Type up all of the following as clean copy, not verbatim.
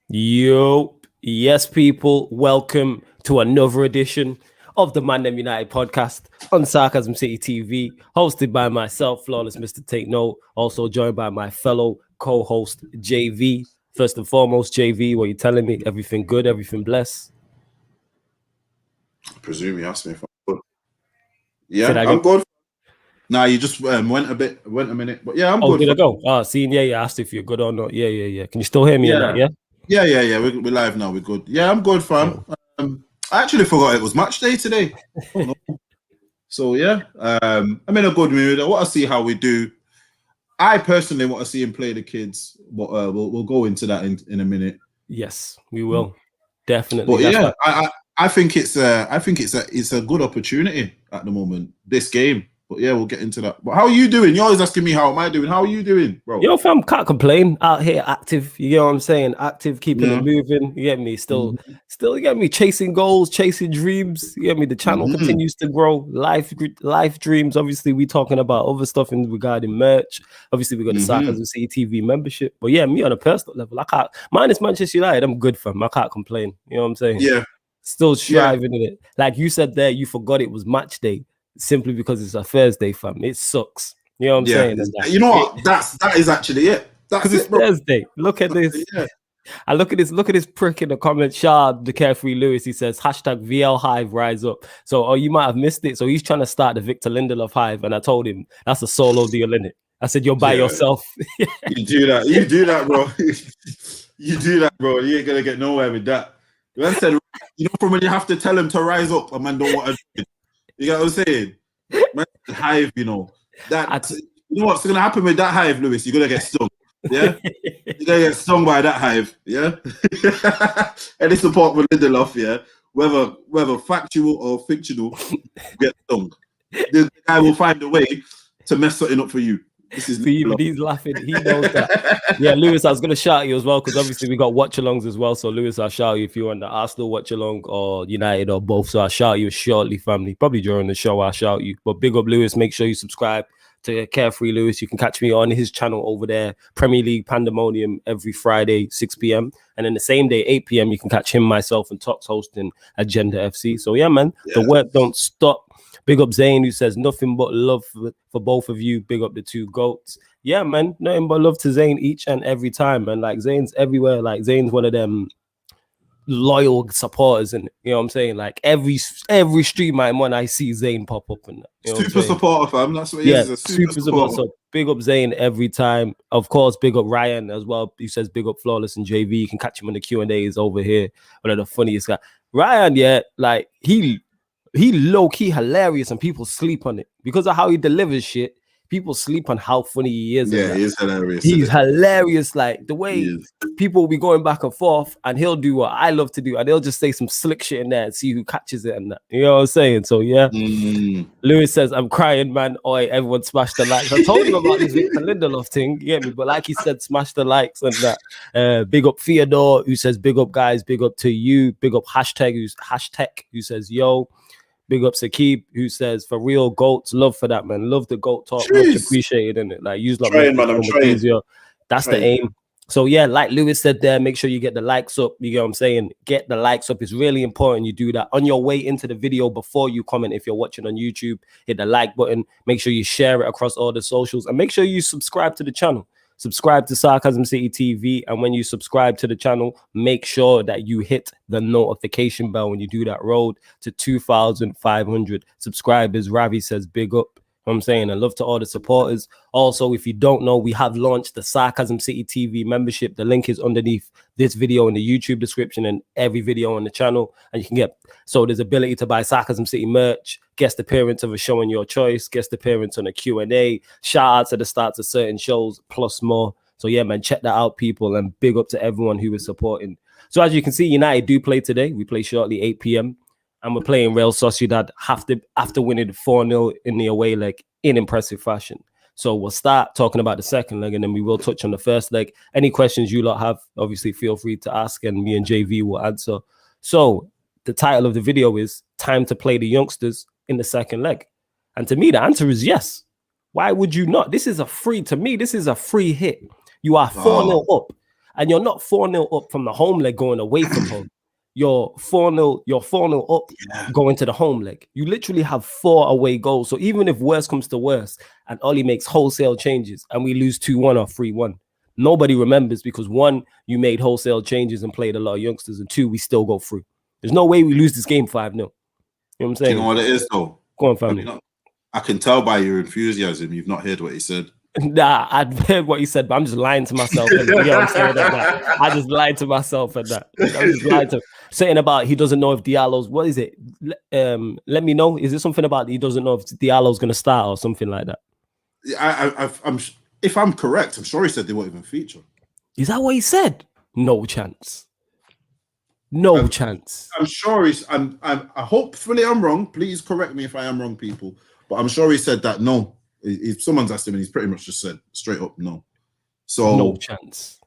Yo, yes, people, welcome to another edition of the ManDem United podcast on Sarcasm City TV, hosted by myself, Flawless Mr. Take Note, also joined by my fellow co-host JV. First and foremost, JV, what are you telling me? Everything good? Everything blessed? I presume you asked me if I'm good. Did Yeah, I I'm get? good. Nah, you just went a minute, but yeah, I'm Oh, good. did I go? Seeing, yeah, you asked if you're good or not. Yeah. Can you still hear me in that? Yeah, Yeah. yeah. We're live now. We're good. Yeah, I'm good, fam. I actually forgot it was match day today. Oh no. So yeah, I'm in a good mood. I want to see how we do. I personally want to see him play the kids, but we'll go into that in a minute. Yes, we will definitely. But That's yeah, what. I think it's a good opportunity at the moment. This game. But yeah, we'll get into that. But how are you doing? You're always asking me how am I doing. How are you doing, bro? Yo, fam, can't complain. Out here, active. You get what I'm saying? Active, keeping it moving. You get me? Still, you get me? Chasing goals, chasing dreams. You get me? The channel continues to grow. Life dreams. Obviously, we talking about other stuff in regarding merch. Obviously, we got the Sarcasm City TV membership. But yeah, me on a personal level, I can't. Minus Manchester United, I'm good, fam. I can't complain. You know what I'm saying? Yeah. Still striving in it. Like you said there, you forgot it was match day simply because it's a Thursday, fam. It sucks. You know what I'm saying? And You know what? That is actually it. That's it's it, bro. Thursday. Look at this. Yeah. I look at this prick in the comments. Shard, the Carefree Lewis, he says hashtag VL Hive rise up. So you might have missed it. So he's trying to start the Victor Lindelof Hive, and I told him that's a solo deal, innit? I said you're by yourself. You do that, bro. You do that, bro. You ain't gonna get nowhere with that. Man said, from when you have to tell him to rise up, a man don't want to do it. You get what I'm saying? Man, hive, that. You know what's gonna happen with that hive, Lewis? You're gonna get stung. Yeah, you're gonna get stung by that hive. Yeah, any support with Lindelof, yeah, whether factual or fictional, get stung. The guy will find a way to mess something up for you. See, even he's laughing. He knows that. Yeah, Lewis, I was going to shout you as well because obviously we got watch-alongs as well. So, Lewis, I'll shout you if you're on the Arsenal watch-along or United or both. So, I'll shout you shortly, family. Probably during the show, I'll shout you. But big up, Lewis. Make sure you subscribe to Carefree Lewis. You can catch me on his channel over there, Premier League Pandemonium, every Friday, 6 p.m. And then the same day, 8 p.m., you can catch him, myself, and Tox hosting Agenda FC. So, yeah, man, the work don't stop. Big up Zane, who says nothing but love for both of you. Big up the two goats. Yeah, man, nothing but love to Zane each and every time. And like Zane's everywhere. Like Zane's one of them loyal supporters, and you know what I'm saying. Like every stream I'm on, I see Zane pop up and super supporter, fam. That's what he is. A super supporter. So big up Zane every time. Of course, big up Ryan as well. He says big up Flawless and JV. You can catch him on the Q&A's over here. One of the funniest guys. Ryan, yeah, like he low-key hilarious and people sleep on it because of how he delivers shit. People sleep on how funny he is. Yeah, he's hilarious. He's hilarious. Like the way people will be going back and forth and he'll do what I love to do and they'll just say some slick shit in there and see who catches it and that. You know what I'm saying? So yeah. Lewis says, I'm crying, man. Oi, everyone smash the likes. I told him about this Victor Lindelof thing, you get me? But like he said, smash the likes and that. Big up Theodore, who says, big up guys, big up to you. Big up hashtag, who says, yo. Big up Sakib, who says, for real, goats, love for that, man. Love the goat talk. Much appreciated, innit? Like, use like easier. That's the aim. So, yeah, like Lewis said there, make sure you get the likes up. You get what I'm saying? Get the likes up. It's really important you do that. On your way into the video, before you comment, if you're watching on YouTube, hit the like button. Make sure you share it across all the socials. And make sure you subscribe to the channel. Subscribe to Sarcasm City TV, and when you subscribe to the channel, make sure that you hit the notification bell when you do that road to 2,500 subscribers. Ravi says big up. You know what I'm saying, and love to all the supporters. Also, if you don't know, we have launched the Sarcasm City TV membership. The link is underneath this video in the YouTube description and every video on the channel. And you can get, so there's ability to buy Sarcasm City merch, guest appearance of a show in your choice, guest appearance on a Q&A, shout out to the starts of certain shows, plus more. So yeah, man, check that out, people, and big up to everyone who is supporting. So as you can see, United do play today. We play shortly, 8 p.m. And we're playing Real Sociedad after winning 4-0 in the away leg in impressive fashion. So we'll start talking about the second leg, and then we will touch on the first leg. Any questions you lot have, obviously feel free to ask, and me and JV will answer. So the title of the video is Time to Play the Youngsters in the Second Leg. And to me, the answer is yes. Why would you not? This is a free hit. You are 4-0 up. and you're not 4-0 up from the home leg going away from home. You're 4-0 up going to the home leg. You literally have 4 away goals. So even if worse comes to worse and Ollie makes wholesale changes and we lose 2-1 or 3-1, nobody remembers because 1, you made wholesale changes and played a lot of youngsters, and 2, we still go through. There's no way we lose this game 5-0. You know what I'm saying? Do you know what it is though? Go on, family. I can tell by your enthusiasm you've not heard what he said. Nah, I'd heard what you said, but I'm just lying to myself. And, you know what I'm saying? That. I just lied to myself and that. I'm just lying to saying about he doesn't know if Diallo's, what is it? Let me know. Is it something about he doesn't know if Diallo's going to start or something like that? I'm if I'm correct, I'm sure he said they won't even feature. Is that what he said? No chance. No chance. I'm sure I'm hopefully I'm wrong. Please correct me if I am wrong, people. But I'm sure he said that no. If someone's asked him, and he's pretty much just said straight up no. So no chance.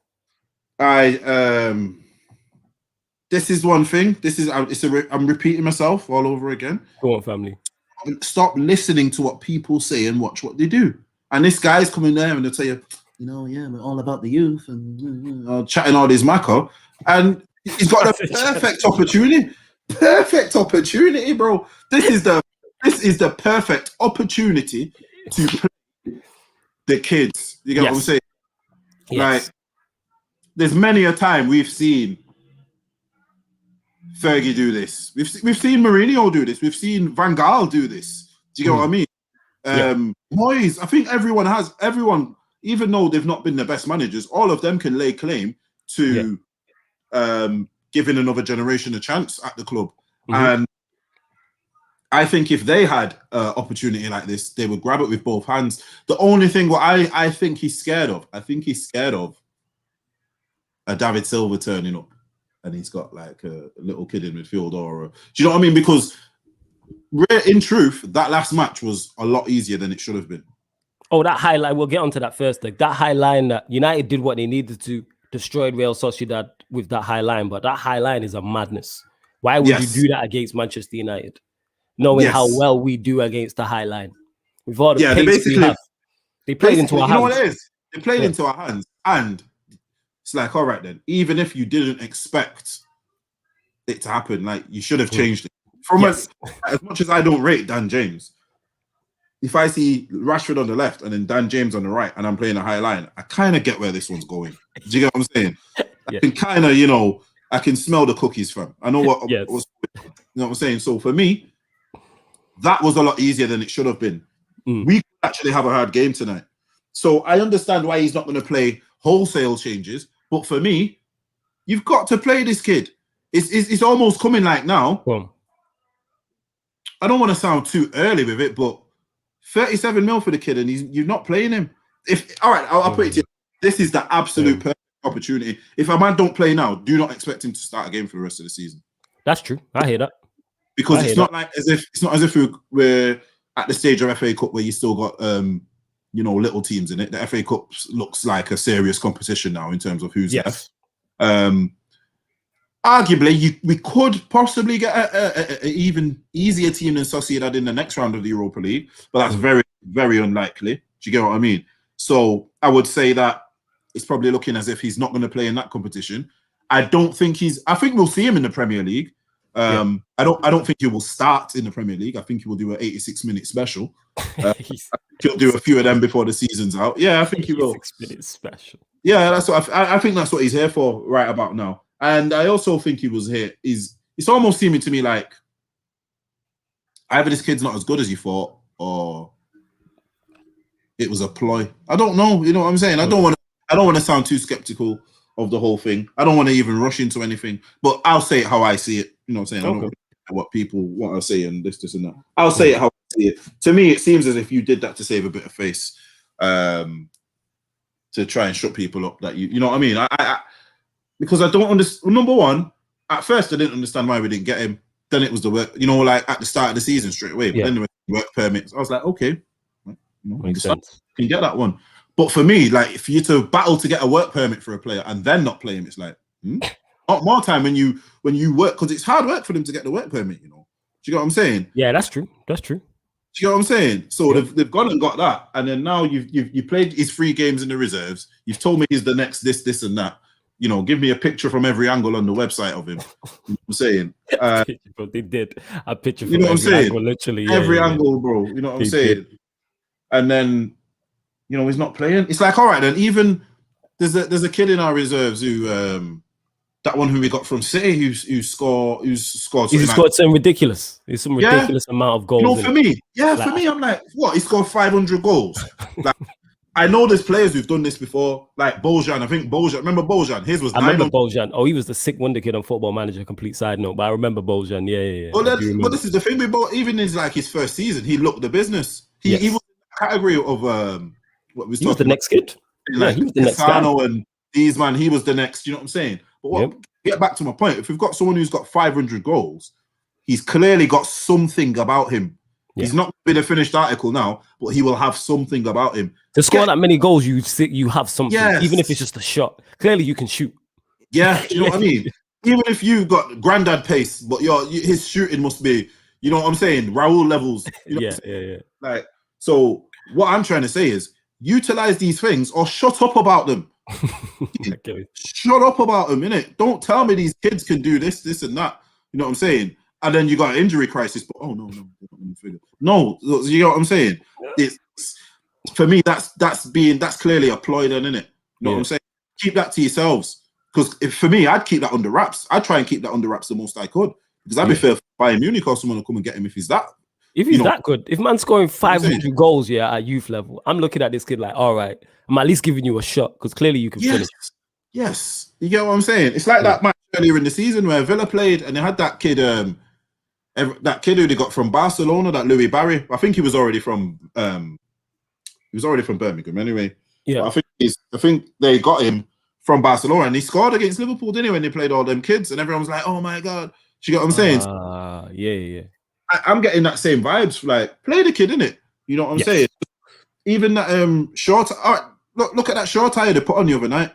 This is one thing. I'm repeating myself all over again. Go on, family. Stop listening to what people say and watch what they do. And this guy's coming there and they'll tell you, we're all about the youth and chatting all this macro. And he's got a perfect opportunity. Perfect opportunity, bro. This is the perfect opportunity to play the kids. You get what I'm saying? Yes. Like, there's many a time we've seen Fergie do this. We've seen Mourinho do this. We've seen Van Gaal do this. Do you get what I mean? Moyes, I think everyone, even though they've not been the best managers, all of them can lay claim to giving another generation a chance at the club. And I think if they had an opportunity like this, they would grab it with both hands. The only thing what I think he's scared of, a David Silva turning up and he's got like a little kid in midfield do you know what I mean? Because in truth, that last match was a lot easier than it should have been. Oh, that highlight, we'll get onto that first. Like that high line that United did what they needed to, destroyed Real Sociedad with that high line, but that high line is a madness. Why would you do that against Manchester United? Knowing how well we do against the high line. With all the pace we have. They played into our hands. You know what it is? They played into our hands. And it's like, all right then, even if you didn't expect it to happen, like you should have changed it. From as much as I don't rate Dan James, if I see Rashford on the left and then Dan James on the right and I'm playing a high line, I kind of get where this one's going. Do you get what I'm saying? I can kind of, I can smell the cookies from. I know what, you know what I'm saying? So for me, that was a lot easier than it should have been. We could actually have a hard game tonight. So I understand why he's not going to play wholesale changes. But for me, you've got to play this kid. It's almost coming like now. I don't want to sound too early with it, but 37 mil for the kid and you're not playing him. I'll put it to you. This is the absolute perfect opportunity. If a man don't play now, do not expect him to start a game for the rest of the season. That's true. I hear that. Because it's not as if we're at the stage of FA Cup where you still got little teams in it. The FA Cup looks like a serious competition now in terms of who's left. Arguably, we could possibly get an even easier team than Sociedad in the next round of the Europa League, but that's very, very unlikely. Do you get what I mean? So I would say that it's probably looking as if he's not going to play in that competition. I think we'll see him in the Premier League. I don't think he will start in the Premier League. I think he will do an 86-minute special. He'll do a few of them before the season's out. Yeah, I think he will. 86-minute special. Yeah, that's what I think. That's what he's here for right about now. And I also think he was here. It's almost seeming to me like either this kid's not as good as you thought, or it was a ploy. I don't know. You know what I'm saying? I don't want to sound too skeptical of the whole thing. I don't want to even rush into anything. But I'll say it how I see it. You know what I'm saying? I don't know what people want to say and this and that. I'll say it how I see it. To me, it seems as if you did that to save a bit of face, to try and shut people up. That you know what I mean? Because I don't understand. Number one, at first I didn't understand why we didn't get him. Then it was the work, like at the start of the season straight away. But then there were work permits. I was like, okay, makes sense. Can get that one. But for me, like, for you to battle to get a work permit for a player and then not play him, it's like not more time when you work, because it's hard work for them to get the work permit. Do you get what I'm saying? Yeah, that's true. That's true. Do you get what I'm saying? So they've gone and got that, and then now you played his 3 games in the reserves. You've told me he's the next this and that. give me a picture from every angle on the website of him. You know what I'm saying? Bro, they did a picture from you know what I'm saying? angle, literally. Every angle, bro. You know what I'm saying? Did. And then, he's not playing. It's like, all right, then even there's a kid in our reserves who that one who we got from City who's scored. He's scored some ridiculous. It's some ridiculous amount of goals. For me, I'm like, what? He scored 500 goals. Like, I know there's players who've done this before, like Bojan. I think Bojan. Remember Bojan? His was. I remember Bojan. Oh, he was the sick wonder kid on Football Manager. Complete side note, but I remember Bojan. Yeah. But this is the thing with Bojan. Even in his first season, he looked the business. He was in the category of what was. He was the next kid. Like he was the next guy. And these man, he was the next. You know what I'm saying? But get back to my point. If we've got someone who's got 500 goals, he's clearly got something about him. Yeah. He's not been a finished article now, but he will have something about him. To score that many goals, you have something, even if it's just a shot. Clearly, you can shoot. Yeah, do you know what I mean? Even if you got granddad pace, but his shooting must be, you know what I'm saying, Raul levels. You know yeah. Like, so what I'm trying to say is, utilize these things or shut up about them. Shut up about them, innit? Don't tell me these kids can do this and that. You know what I'm saying? And then you got an injury crisis, but no, you know what I'm saying? It's for me, that's clearly a ploy, then, isn't it? You know what I'm saying? Keep that to yourselves, because for me, I'd keep that under wraps. I'd try and keep that under wraps the most I could, because I'd be fair for Bayern Munich or someone to come and get him if he's that. If he's that good, if man's scoring 500 goals, at youth level, I'm looking at this kid like, all right, I'm at least giving you a shot, because clearly you can finish. Yes, you get what I'm saying? It's like that match earlier in the season where Villa played and they had that kid who they got from Barcelona, that Louis Barry. I think he was already from Birmingham anyway. Yeah, but I think they got him from Barcelona and he scored against Liverpool, didn't he? When they played all them kids and everyone was like, "Oh my god!" Do you get what I'm saying? Yeah. I'm getting that same vibes. Like, play the kid, innit? You know what I'm saying? Even that short. All right, look at that short tire they put on the other night.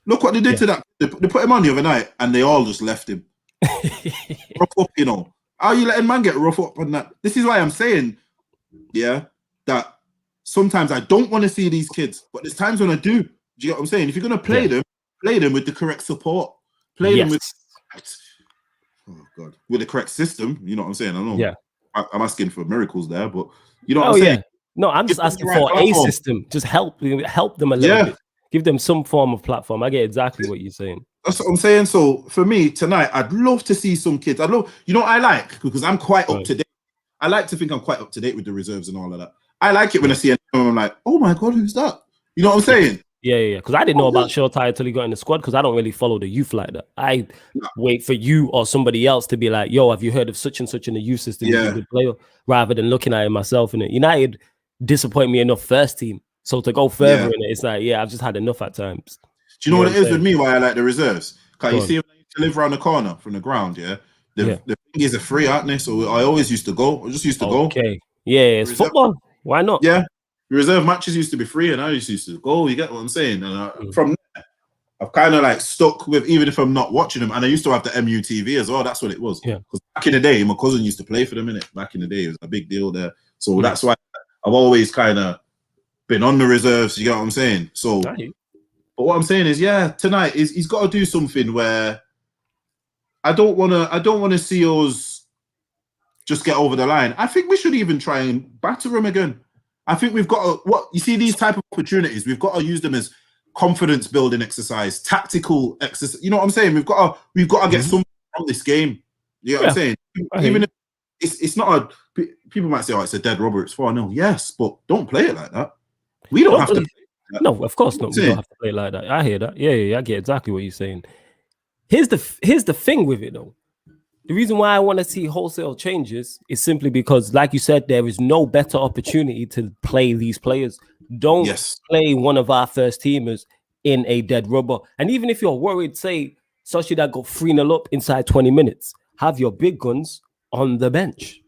Look what they did to that. They put him on the other night and they all just left him. Rough up, you know. How are you letting man get rough up on that? This is why I'm saying, that sometimes I don't want to see these kids, but there's times when I do. Do you get what I'm saying? If you're going to play them with the correct support. Play them with, with the correct system. You know what I'm saying? I know. Yeah. I'm asking for miracles there, but you know what I'm saying? No, I'm just asking for a system. Just help them a little bit. Give them some form of platform. I get exactly what you're saying. That's what I'm saying. So for me tonight, I'd love to see some kids. I'd love, I like, because I'm quite up to date. I like to think I'm quite up to date with the reserves and all of that. I like it when I see a name, I'm like, oh my God, who's that? You know what I'm saying? Yeah. Because I didn't know about Showtime until he got in the squad, because I don't really follow the youth like that. I wait for you or somebody else to be like, yo, have you heard of such and such in the youth system? He's a good player, rather than looking at it myself. In it, United disappoint me enough first team. So to go further in it, it's like, I've just had enough at times. Do you know what it is with me? Why I like the reserves? Because you see them to live around the corner from the ground. The thing is a free, aren't they? So I always used to go. I just used to go. Okay. Yeah, it's football. Why not? Yeah. Reserve matches used to be free, and I just used to go. You get what I'm saying? And from there, I've kind of like stuck with, even if I'm not watching them. And I used to have the MUTV as well. That's what it was. Yeah. Because back in the day, my cousin used to play for them. Back in the day, it was a big deal there. So that's why I've always kind of been on the reserves. You get what I'm saying? So, but what I'm saying is, tonight he's got to do something where I don't want to see us just get over the line. I think we should even try and batter them again. I think we've got to, you see these type of opportunities, we've got to use them as confidence building exercise, tactical exercise. You know what I'm saying? We've got to get something from this game. You know what I'm saying? Even if it's not people might say, oh, it's a dead rubber, it's 4-0. Yes, but don't play it like that. We don't have to play like that. No, of course not. We don't have to play like that. I hear that. Yeah, I get exactly what you're saying. Here's the thing with it though. The reason why I want to see wholesale changes is simply because, like you said, there is no better opportunity to play these players. Don't play one of our first teamers in a dead rubber. And even if you're worried, say, Sociedad got 3-0 up inside 20 minutes, have your big guns on the bench.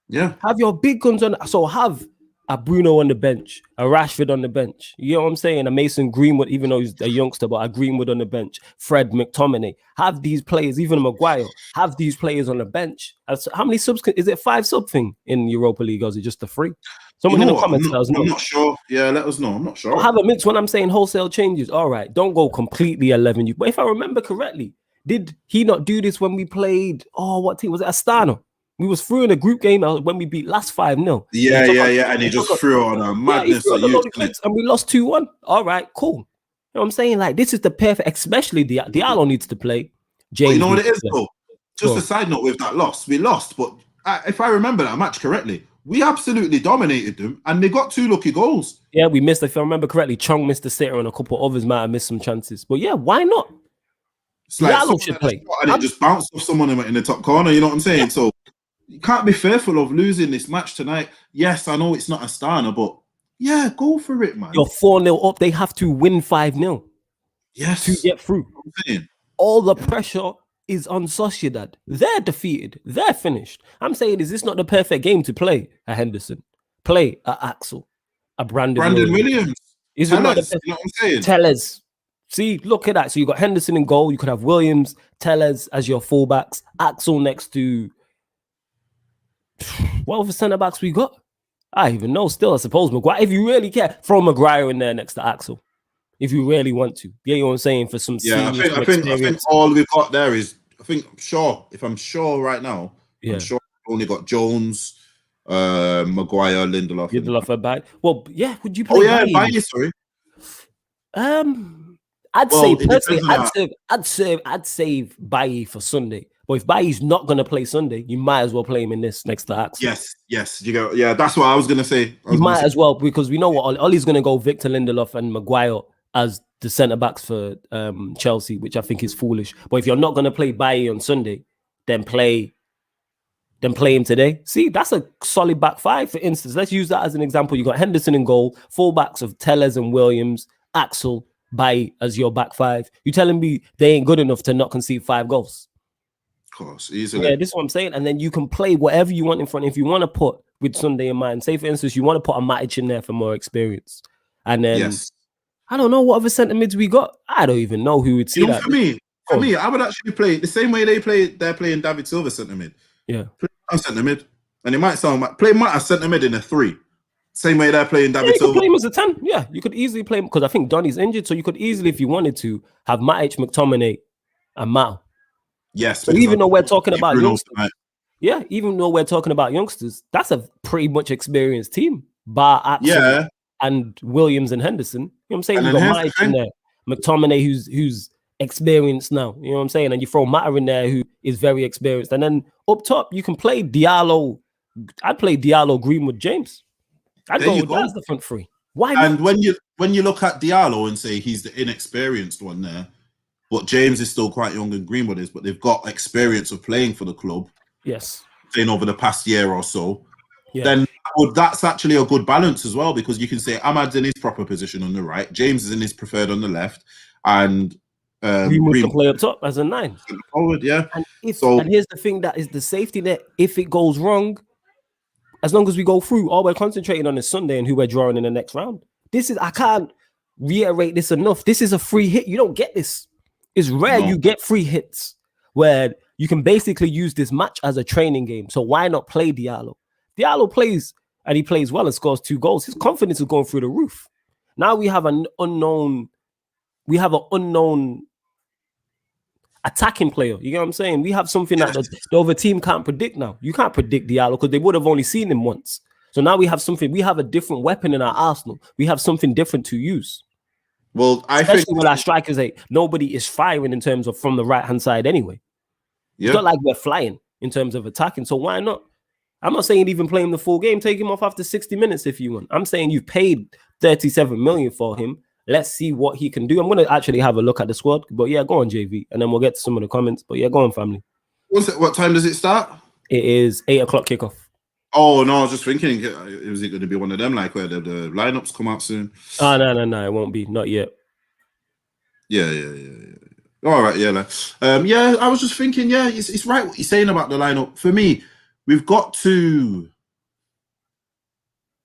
Yeah. Have your big guns on. So have a Bruno on the bench, a Rashford on the bench. You know what I'm saying? A Mason Greenwood, even though he's a youngster, but a Greenwood on the bench. Fred, McTominay. Have these players, even Maguire, have these players on the bench. How many subs? Is it 5 sub thing in Europa League, or is it just the 3? Someone in the comments let us know. I'm not sure. Yeah, let us know. I'm not sure. I'll have a mix when I'm saying wholesale changes. All right, don't go completely 11. But if I remember correctly, did he not do this when we played? Oh, what team was it? Astana. We was through in a group game when we beat last 5-0. Yeah. And he just threw on a madness and we lost 2-1. All right, cool. You know what I'm saying? Like, this is the perfect, especially Diallo needs to play. James, you know what it is though? Just a side note with that loss. We lost, but if I remember that match correctly, we absolutely dominated them, and they got 2 lucky goals. Yeah, we missed, if I remember correctly, Chong missed the sitter, and a couple others might have missed some chances. But yeah, why not? It's like Diallo should play. And it just bounced off someone in the top corner, you know what I'm saying? Yeah. So you can't be fearful of losing this match tonight. Yes, I know it's not Astana, but yeah, go for it, man. You're 4-0 up. They have to win 5-0. Yes. To get through. All the pressure is on Sociedad. They're defeated. They're finished. I'm saying, is this not the perfect game to play a Henderson? Play a Axel, a Brandon Williams. Is it not the best? You know what I'm saying? Tellez. See, look at that. So you got Henderson in goal. You could have Williams, Tellez as your fullbacks, Axel next to... What other centre backs we got? I even know. Still, I suppose Maguire. If you really care, throw Maguire in there next to Axel. If you really want to, you know what I'm saying, for some. Yeah, I think all we've got there is. If I'm sure right now, I'm sure we've only got Jones, Maguire, Lindelof are back. Well, yeah. Would you play? Oh yeah, Bailly, sorry. I'd say personally, I'd save Bailly for Sunday. But if Bailly's not going to play Sunday, you might as well play him in this next to Axel. Yes. You go. Yeah, that's what I was going to say. You might as well, because we know what Ollie's going to go Victor Lindelof and Maguire as the centre backs for Chelsea, which I think is foolish. But if you're not going to play Bailly on Sunday, then play him today. See, that's a solid back 5. For instance, let's use that as an example. You got Henderson in goal, fullbacks of Tellez and Williams, Axel, Bailly as your back 5. You telling me they ain't good enough to not concede 5 goals? Of course, easily. Yeah, this is what I'm saying. And then you can play whatever you want in front. If you want to put with Sunday in mind, say for instance, you want to put a Matic in there for more experience. And then I don't know what other centre mids we got. I don't even know who would see that. For me, I would actually play the same way they're playing David Silva centre mid. Yeah. Play Matt centre mid. And it might sound like play Matt as centre mid in a 3. Same way they're playing David Silva. You could play him as a 10. Yeah, you could easily play him because I think Donny's injured. So you could easily, if you wanted to, have Matic, McTominay, and Mao. Yes. So even though we're talking about youngsters, even though we're talking about youngsters, that's a pretty much experienced team. Bar Axel and Williams and Henderson. You know what I'm saying? You got Matic in there, McTominay who's experienced now. You know what I'm saying? And you throw Mata in there who is very experienced. And then up top, you can play Diallo. I'd play Diallo, Greenwood, James. I'd go with that as the front 3. Why not? And when you look at Diallo and say he's the inexperienced one there, but James is still quite young and Greenwood is, but they've got experience of playing for the club. Yes. Playing over the past year or so. Yeah. Then that's actually a good balance as well, because you can say Ahmad's in his proper position on the right, James is in his preferred on the left, and Greenwood can play up top as a 9. Forward, yeah. And here's the thing that is the safety net. If it goes wrong, as long as we go through, all we're concentrating on is Sunday and who we're drawing in the next round. I can't reiterate this enough. This is a free hit. You don't get this. It's rare you get free hits where you can basically use this match as a training game. So why not play Diallo? Diallo plays, and he plays well and scores 2 goals. His confidence is going through the roof. Now we have an unknown attacking player. You know what I'm saying? We have something that the other team can't predict now. You can't predict Diallo because they would have only seen him once. So now we have something. We have a different weapon in our arsenal. We have something different to use. Well, especially when our strikers nobody is firing in terms of from the right-hand side anyway. Yeah. It's not like we're flying in terms of attacking. So why not? I'm not saying even play him the full game. Take him off after 60 minutes if you want. I'm saying you've paid 37 million for him. Let's see what he can do. I'm going to actually have a look at the squad. But yeah, go on, JV. And then we'll get to some of the comments. But yeah, go on, family. What time does it start? It is 8 o'clock kickoff. Oh, no, I was just thinking, is it going to be one of them, like where the lineups come out soon? Oh, no, it won't be. Not yet. Yeah. All right, yeah, I was just thinking, it's right what you're saying about the lineup. For me, we've got to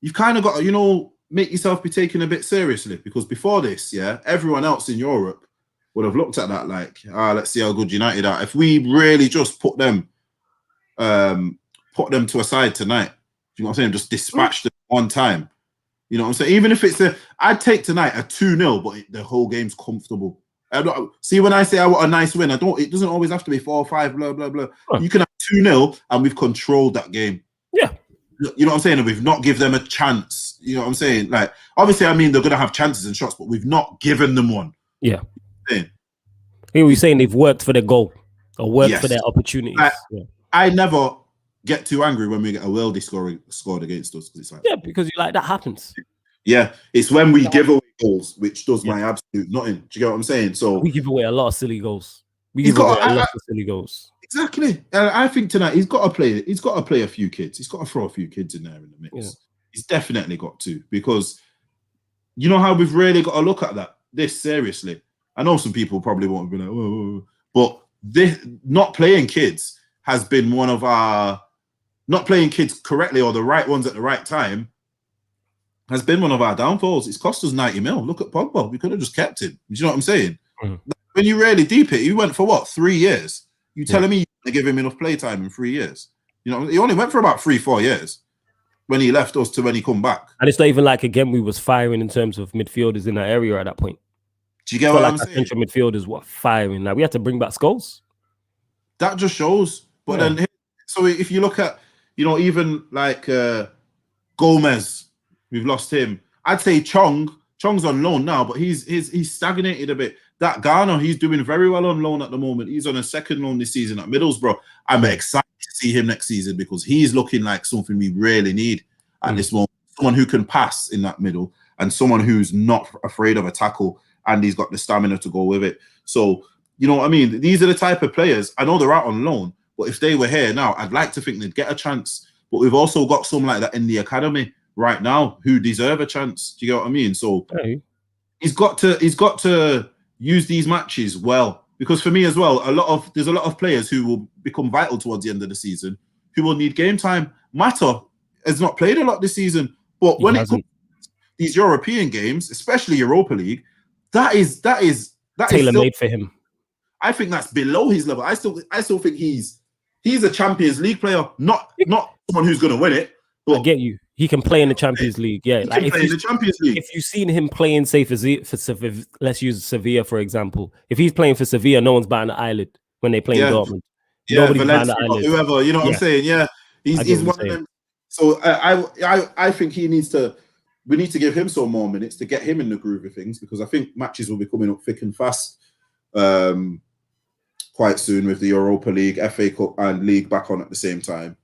you've kind of got to, you know, make yourself be taken a bit seriously, because before this, yeah, everyone else in Europe would have looked at that like, let's see how good United are. If we really just put them to a side tonight, you know what I'm saying? Just dispatch them one time. You know what I'm saying? Even if it's I'd take tonight a 2-0, but the whole game's comfortable. See, when I say I want a nice win, it doesn't always have to be 4-5, blah, blah, blah. You can have 2-0 and we've controlled that game. Yeah. You know what I'm saying? And we've not given them a chance. You know what I'm saying? Like, obviously, I mean, they're going to have chances and shots, but we've not given them one. Yeah. Here we're saying they've worked for their goal or worked for their opportunities. I never get too angry when we get a worldie scored against us, because it's like, because you like that happens. Yeah, it's when we give away goals, which does my absolute nothing. Do you get what I'm saying? So we give away a lot of silly goals. We give away a lot of silly goals. Exactly. I think tonight he's got to play. He's got to play a few kids. He's got to throw a few kids in there in the mix. Yeah. He's definitely got to, because you know how we've really got to look at this seriously. I know some people probably won't be like, whoa, but this not playing kids has been one of our not playing kids correctly, or the right ones at the right time, has been one of our downfalls. It's cost us 90 mil. Look at Pogba. We could have just kept him. Do you know what I'm saying? When you really deep it, he went for what, 3 years? You telling me you give him enough play time in 3 years? You know, he only went for about 3-4 years when he left us to when he come back. And it's not even like, again, we was firing in terms of midfielders in that area at that point. Do you get what I'm saying? Central midfielders were firing. Now we had to bring back Scholes. That just shows. But then, so if you look at, you know, even like Gomez, we've lost him. I'd say Chong's on loan now, but he's stagnated a bit. That Garner, he's doing very well on loan at the moment. He's on a second loan this season at Middlesbrough. I'm excited to see him next season, because he's looking like something we really need at this moment. Someone who can pass in that middle, and someone who's not afraid of a tackle, and he's got the stamina to go with it. So, you know what I mean? These are the type of players, I know they're out on loan, but if they were here now, I'd like to think they'd get a chance. But we've also got some like that in the academy right now who deserve a chance. Do you get what I mean? So he's got to use these matches well, because for me as well, there's a lot of players who will become vital towards the end of the season who will need game time. Mata has not played a lot this season, but when it comes to these European games, especially Europa League, that is tailor-made for him. I think that's below his level. I still think he's a Champions League player, not someone who's going to win it. But I get you. He can play in the Champions League. Yeah, like if in the Champions League. If you've seen him playing, say for let's use Sevilla for example. If he's playing for Sevilla, no one's batting the eyelid when they play in Dortmund. Nobody's batting the eyelid. Whoever, you know what I'm saying? Yeah, he's one of them. So I think we need to give him some more minutes to get him in the groove of things, because I think matches will be coming up thick and fast quite soon, with the Europa League, FA Cup, and League back on at the same time.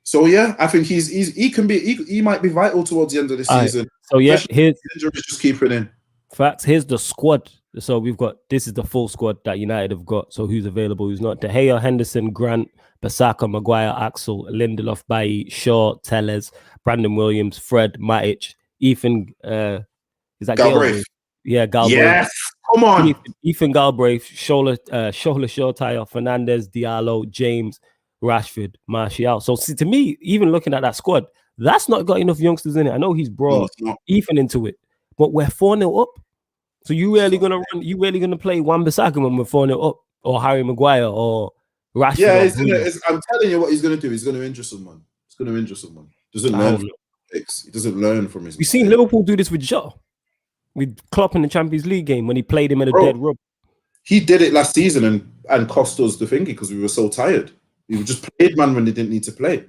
So yeah, I think he might be vital towards the end of the season. So yeah, here's injuries just keep in. Facts. Here's the squad. So this is the full squad that United have got. So who's available, who's not? De Gea, Henderson, Grant, Basaka, Maguire, Axel, Lindelof, Bailly, Shaw, Telles, Brandon Williams, Fred, Matic, Ethan. Is that Galbraith? Yeah, Galbraith. Yes, come on. Ethan Galbraith, Shola Showtire, Fernandez, Diallo, James, Rashford, Martial. So see, to me, even looking at that squad, that's not got enough youngsters in it. I know he's brought Ethan into it, but we're 4-0 up. So you really gonna play Wan-Bissaka when we're 4-0 up, or Harry Maguire, or Rashford? Yeah, I'm telling you what he's gonna do. He's gonna injure someone. Doesn't learn. He doesn't learn from his. We've seen Liverpool do this with Jota, with Klopp in the Champions League game when he played him in a dead rub. He did it last season and cost us the thingy because we were so tired. We just played man when they didn't need to play.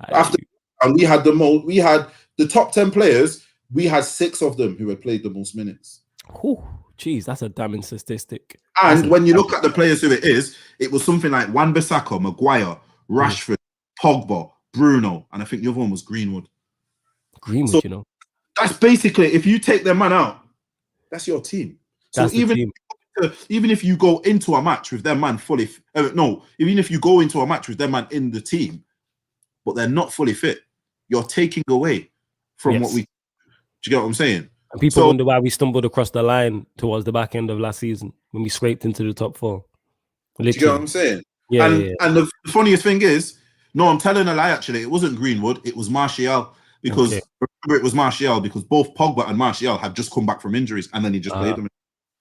And we had the top 10 players. We had 6 of them who had played the most minutes. Oh, geez, that's a damning statistic. And when you look at the players who it was something like Wan-Bissaka, Maguire, Rashford, Pogba, Bruno, and I think the other one was Greenwood. So, you know, that's basically, if you take their man out, that's your team. So even if you go into a match with their man fully, even if you go into a match with their man in the team, but they're not fully fit, you're taking away from what we. Do you get what I'm saying? And people wonder why we stumbled across the line towards the back end of last season when we scraped into the top 4. Literally. Do you get what I'm saying? Yeah. And the funniest thing is, no, I'm telling a lie. Actually, it wasn't Greenwood. It was Martial. because remember it was Martial, because both Pogba and Martial had just come back from injuries, and then he just played them.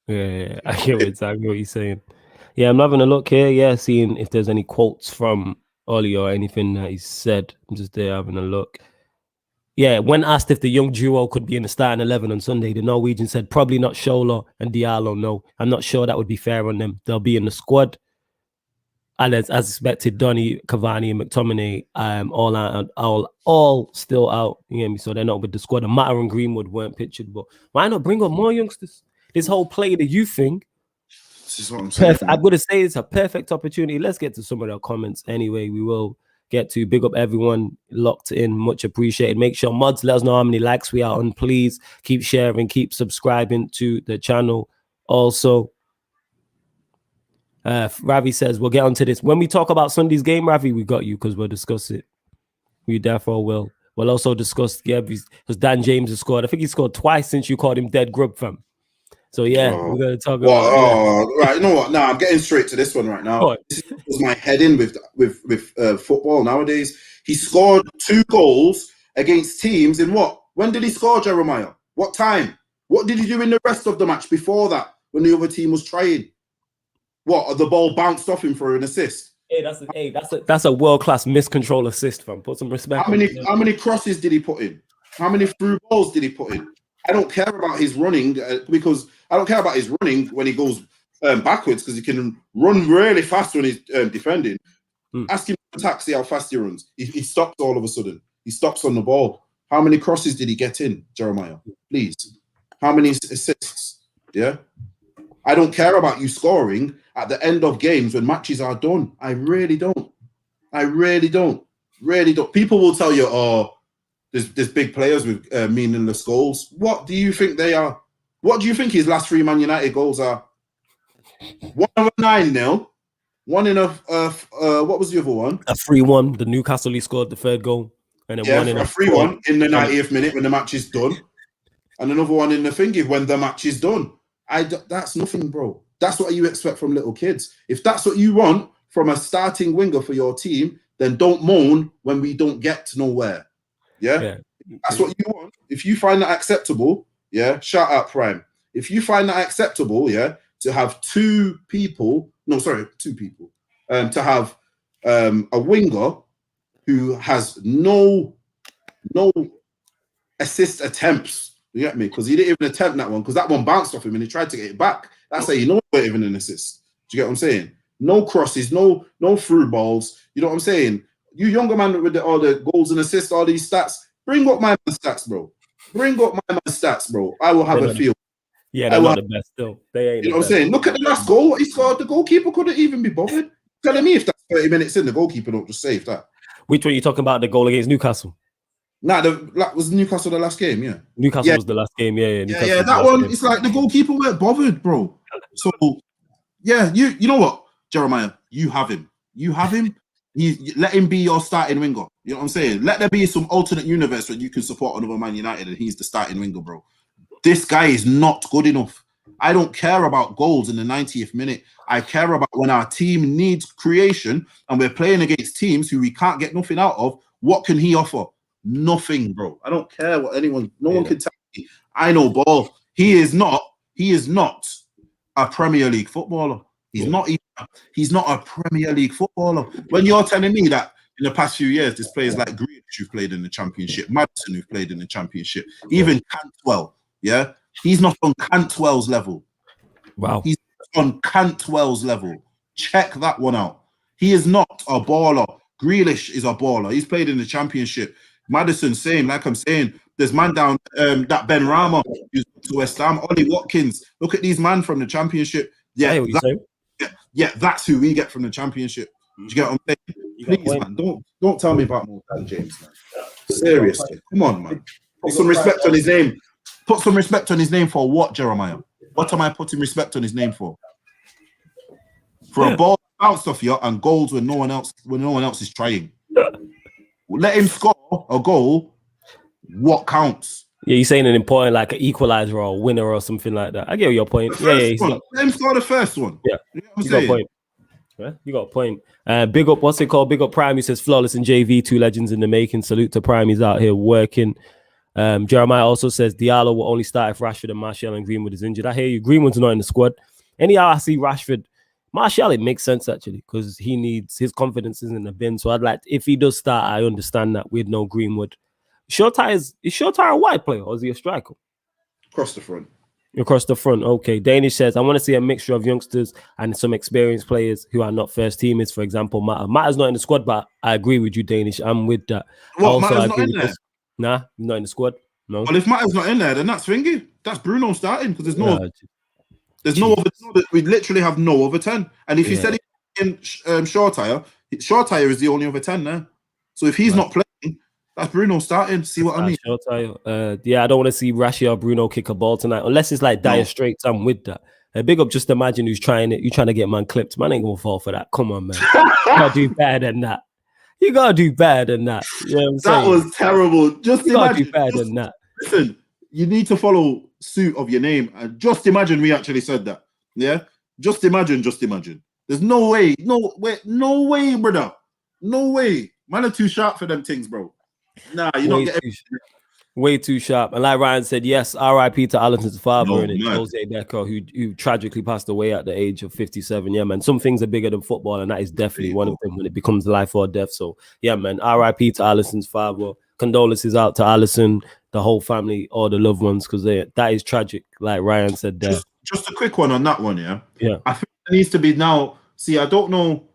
Yeah, I hear exactly what you're saying. Yeah, I'm having a look here. Yeah, seeing if there's any quotes from Oli or anything that he said. I'm just there having a look. Yeah, when asked if the young duo could be in the starting 11 on Sunday, the Norwegian said probably not Shola and Diallo. No, I'm not sure that would be fair on them. They'll be in the squad. And as expected, Donny, Cavani, and McTominay, all still out. You hear me? So they're not with the squad. And Mata and Greenwood weren't pictured. But why not bring up more youngsters? This whole play the youth thing. This is what I'm saying. I'm going to say it's a perfect opportunity. Let's get to some of the comments anyway. We will get to big up everyone locked in. Much appreciated. Make sure mods let us know how many likes we are on. Please keep sharing, keep subscribing to the channel. Also, Ravi says we'll get onto this when we talk about Sunday's game. Ravi, we got you because we'll discuss it. We therefore will. We'll also discuss because Dan James has scored. I think he scored twice since you called him dead grub, fam. So yeah, we're gonna talk about. Right, you know what? Now I'm getting straight to this one right now. This was my heading with football nowadays. He scored 2 goals against teams in what? When did he score, Jeremiah? What time? What did he do in the rest of the match before that when the other team was trying? What? The ball bounced off him for an assist. That's a world-class miscontrol assist, fam. Put some respect. How many crosses did he put in? How many through balls did he put in? I don't care about his running because I don't care about his running when he goes backwards, because he can run really fast when he's defending. Ask him to attack, see how fast he runs. He stops all of a sudden. He stops on the ball. How many crosses did he get in, Jeremiah? Please. How many assists? Yeah. I don't care about you scoring at the end of games when matches are done. I really don't. I really don't. Really don't. People will tell you, oh, there's big players with meaningless goals. What do you think they are? What do you think his last 3 Man United goals are? One of a 9-0. One in a what was the other one? A 3-1. The Newcastle, he scored the 3rd goal, and then one in a 3-1 in the 90th minute when the match is done, and another one in the thingy when the match is done. That's nothing, bro. That's what you expect from little kids. If that's what you want from a starting winger for your team, then don't moan when we don't get nowhere. Yeah? That's what you want. If you find that acceptable, yeah, shout out Prime. If you find that acceptable, yeah, to have 2 people, to have a winger who has no assist attempts, you get me? Because he didn't even attempt that one, because that one bounced off him and he tried to get it back. That's how you know it's even an assist. Do you get what I'm saying? No crosses, no through balls. You know what I'm saying? You younger man with all the goals and assists, all these stats, bring up my stats, bro. Bring up my stats, bro. I will have a feel. Yeah, they're not the best still. They ain't. You know what I'm saying? Look at the last goal. He scored. The goalkeeper couldn't even be bothered. Telling me if that's 30 minutes in, the goalkeeper don't just save that. Which one are you talking about? The goal against Newcastle? Nah, was Newcastle the last game? Yeah. Newcastle was the last game. Yeah. Yeah. That one, it's like the goalkeeper weren't bothered, bro. So, yeah, you know what, Jeremiah? You have him. Let him be your starting winger. You know what I'm saying? Let there be some alternate universe where you can support another Man United and he's the starting winger, bro. This guy is not good enough. I don't care about goals in the 90th minute. I care about when our team needs creation and we're playing against teams who we can't get nothing out of. What can he offer? Nothing, bro. I don't care what no one can tell me. I know ball. He is not a Premier League footballer. He's not a Premier League footballer. When you're telling me that in the past few years, there's players like Grealish who've played in the Championship, Maddison who've played in the Championship, even Cantwell, yeah? He's not on Cantwell's level. Wow. He's on Cantwell's level. Check that one out. He is not a baller. Grealish is a baller. He's played in the Championship. Maddison, same, like I'm saying. There's man down that Ben Rama who's to West Ham, Ollie Watkins. Look at these man from the Championship. Yeah, that's who we get from the Championship. Do you get what I'm saying? Please, man, don't tell me about more Dan James, man. Seriously, come on, man. Put some respect on his name. Put some respect on his name for what, Jeremiah? What am I putting respect on his name for? For a ball bounced off you and goals when no one else is trying. Let him score a goal. What counts? Yeah, you're saying an important, like an equalizer or a winner or something like that. I get your point. Let him score the first one. Yeah, you know what I'm saying? Yeah, you got a point. Big up, what's it called? Big up Prime. He says flawless in JV, 2 legends in the making. Salute to Prime. He's out here working. Jeremiah also says Diallo will only start if Rashford and Martial and Greenwood is injured. I hear you. Greenwood's not in the squad. Anyhow, I see Rashford. Martial, it makes sense actually because he needs his confidence is in the bin. So I'd like if he does start, I understand that with no Greenwood. Is Showtire a wide player or is he a striker? Across the front. Across the front. Okay. Danish says, I want to see a mixture of youngsters and some experienced players who are not first teamers. For example, Matter. Matter's not in the squad, but I agree with you, Danish. I'm with that. What, Matter's not in there? This. Nah, he's not in the squad. No. Well, if Matter's not in there, then that's thingy. That's Bruno starting because there's no other. We literally have no other 10. And if you said in Shawtire is the only other 10 there. So if he's not playing, that's Bruno starting. See what I mean? I don't want to see Rashi or Bruno kick a ball tonight unless it's like Dire Straits. I'm with that. Big up, just imagine who's trying it. You're trying to get man clipped. Man ain't gonna fall for that. Come on, man. You gotta do better than that. You gotta do better than that. You know what I'm saying? That was terrible. Just you imagine. Do better than that. Listen, you need to follow suit of your name. And just imagine we actually said that. Yeah? Just imagine. There's no way, brother. No way. Man are too sharp for them things, bro. Nah, you don't get way too sharp. And like Ryan said, yes, RIP to Alisson's father and Jose Becker, who tragically passed away at the age of 57. Yeah, man. Some things are bigger than football, and that is definitely one of them when it becomes life or death. So, yeah, man. RIP to Alisson's father. Condolences out to Alisson, the whole family, all the loved ones, because that is tragic, like Ryan said there. Just a quick one on that one, yeah? Yeah. I think it needs to be now. See, I don't know,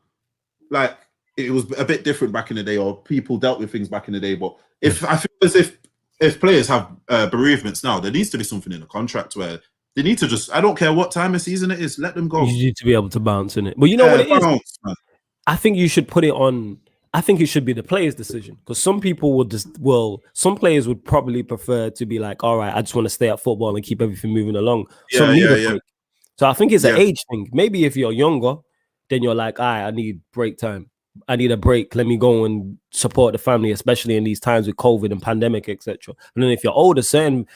like, it was a bit different back in the day, or people dealt with things back in the day, but I feel as if players have bereavements now, there needs to be something in the contract where they need to just, I don't care what time of season it is, let them go. You need to be able to bounce in it. But you know what it is? I think you should put it on, I think it should be the player's decision, because some people some players would probably prefer to be like, all right, I just want to stay at football and keep everything moving along. Some need a break. So I think it's an age thing. Maybe if you're younger, then you're like, all right, I need break time. I need a break. Let me go and support the family, especially in these times with COVID and pandemic, etc. And then if you're older, certain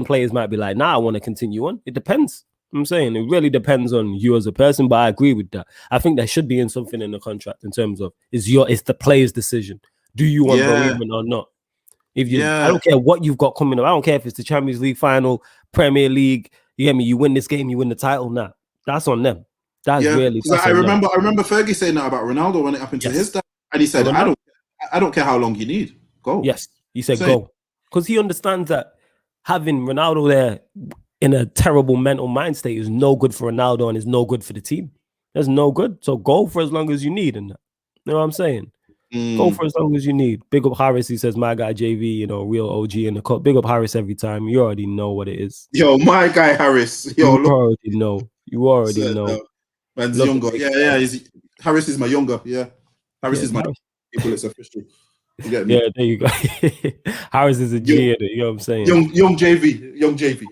players might be like, nah, I want to continue on. It depends. I'm saying it really depends on you as a person, but I agree with that. I think there should be in something in the contract in terms of it's the player's decision. Do you want bereavement or not? If you, I don't care what you've got coming up. I don't care if it's the Champions League final, Premier League. You get me? You win this game, you win the title. Nah, that's on them. That's really. I remember Fergie saying that about Ronaldo when it happened to his dad, and he said, "I don't care how long you need. Go." Yes, he said go, because he understands that having Ronaldo there in a terrible mental mind state is no good for Ronaldo and is no good for the team. That's no good. So go for as long as you need, and you know what I'm saying. Go for as long as you need. Big up Harris. He says, "My guy JV, real OG in the cup." Big up Harris every time. You already know what it is. Yo, my guy Harris. Yo, You already know. Man's younger. Harris is my younger. Yeah. Harris is my people. It's official. You get me? Yeah, there you go. Harris is a G, you know what I'm saying? Young JV.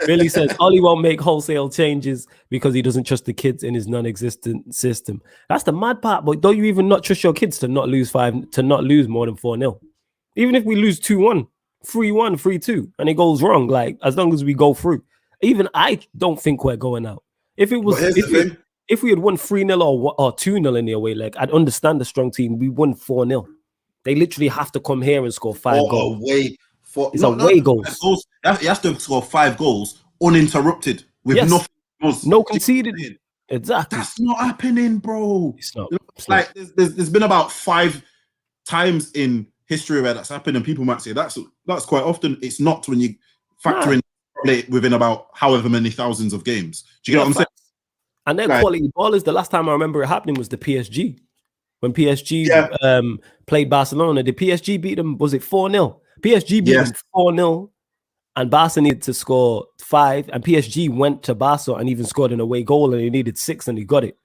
Billy says Ollie won't make wholesale changes because he doesn't trust the kids in his non-existent system. That's the mad part. But don't you even not trust your kids to not lose more than 4-0? Even if we lose 2-1, 3-1, 3-2, and it goes wrong, like as long as we go through. Even I don't think we're going out. If it was, if we had won 3-0 or 2-0 in the away leg, I'd understand the strong team. We won 4-0. They literally have to come here and score 5 goals. Away goals. He has to score 5 goals uninterrupted with nothing. No conceded. Exactly. That's not happening, bro. It's not. There's been about 5 times in history where that's happened, and people might say that's quite often. It's not when you factor in within about however many thousands of games. Do you get what I'm saying? And their quality ballers, the last time I remember it happening was the PSG. When PSG played Barcelona, did PSG beat them? Was it 4-0? PSG beat them 4-0, and Barca needed to score 5, and PSG went to Barca and even scored an away goal, and he needed 6, and he got it.